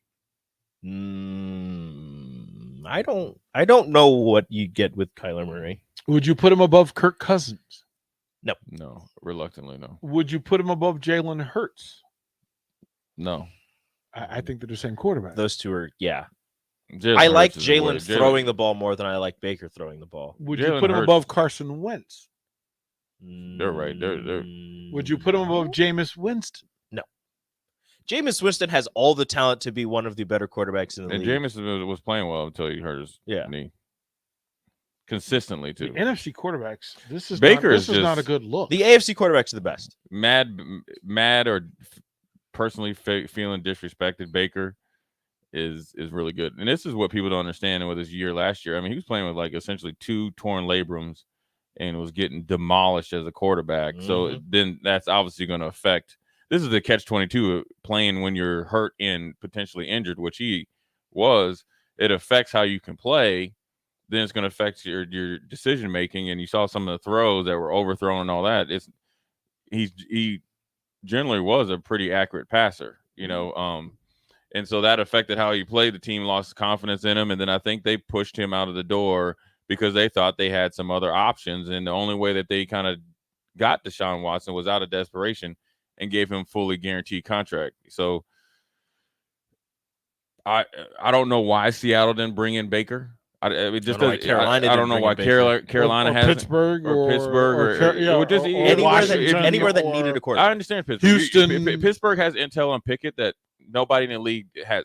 I don't know what you get with Kyler Murray. Would you put him above Kirk Cousins? No, reluctantly no. Would you put him above Jalen Hurts? No. I think they're the same quarterback. Those two are, yeah. Jalen I like Hurts is Jalen way- throwing the ball more than I like Baker throwing the ball. Would you Jalen put him Hurts- above Carson Wentz? They're right. They're Would you put him above Jameis Winston? No. Jameis Winston has all the talent to be one of the better quarterbacks in the and league. Jameis was playing well until he hurt his knee. Consistently The too. NFC quarterbacks. This is Baker not, this is not a good look. The AFC quarterbacks are the best. Mad or personally feeling disrespected. Baker is really good, and this is what people don't understand with his year last year. I mean, he was playing with like essentially 2 torn labrums and was getting demolished as a quarterback. So then that's obviously going to affect. This is the catch-22 playing when you're hurt and potentially injured, which he was. It affects how you can play. Then it's going to affect your decision making. And you saw some of the throws that were overthrown and all that. He generally was a pretty accurate passer, you know. And so that affected how he played. The team lost confidence in him, and then I think they pushed him out of the door because they thought they had some other options. And the only way that they kind of got Deshaun Watson was out of desperation and gave him fully guaranteed contract. So I don't know why Seattle didn't bring in Baker. I don't know why Carolina has Pittsburgh or anywhere that needed a quarterback. I understand Pittsburgh. Houston. Pittsburgh has intel on Pickett that nobody in the league had.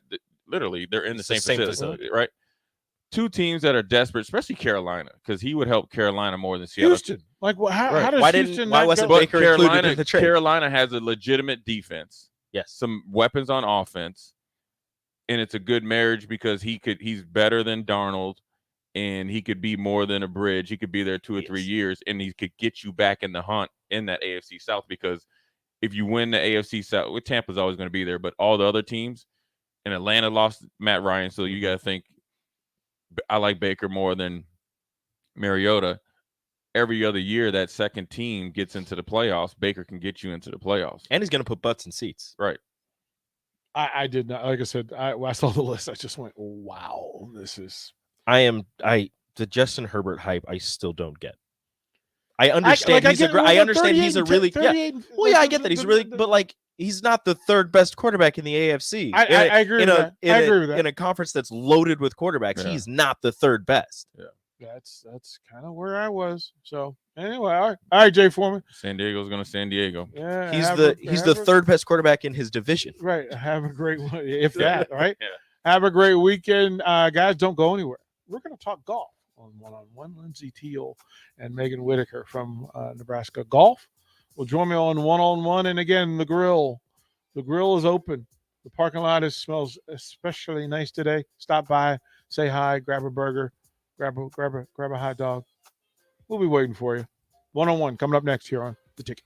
Literally, they're in the same facility, right? 2 teams that are desperate, especially Carolina, because he would help Carolina more than Seattle. Houston. Like, how does Houston? Why wasn't go? Baker included in the trade? Carolina has a legitimate defense. Yes, some weapons on offense, and it's a good marriage because he's better than Darnold. And he could be more than a bridge. He could be there 2 or 3 years, and he could get you back in the hunt in that AFC South. Because if you win the AFC South, Tampa's always going to be there, but all the other teams, and Atlanta lost Matt Ryan, so you got to think I like Baker more than Mariota. Every other year, that second team gets into the playoffs. Baker can get you into the playoffs, and he's going to put butts in seats. Right. I did not. Like I said, I saw the list. I just went, wow, this is. The Justin Herbert hype, I still don't get. I understand I understand he's a really I get that he's really, but like he's not the 3rd best quarterback in the AFC. I agree with that. I agree with that. In a conference that's loaded with quarterbacks, he's not the 3rd best. Yeah, that's kind of where I was. So anyway, all right, Jay Foreman. San Diego's going to San Diego. Yeah, he's the 3rd best quarterback in his division. Right. Have a great one, if that. Right. Yeah. Have a great weekend, guys. Don't go anywhere. We're going to talk golf on one-on-one. Lindsey Teal and Megan Whitaker from Nebraska Golf will join me on one-on-one. And again, the grill is open. The parking lot smells especially nice today. Stop by, say hi, grab a burger, grab a hot dog. We'll be waiting for you. One-on-one coming up next here on The Ticket.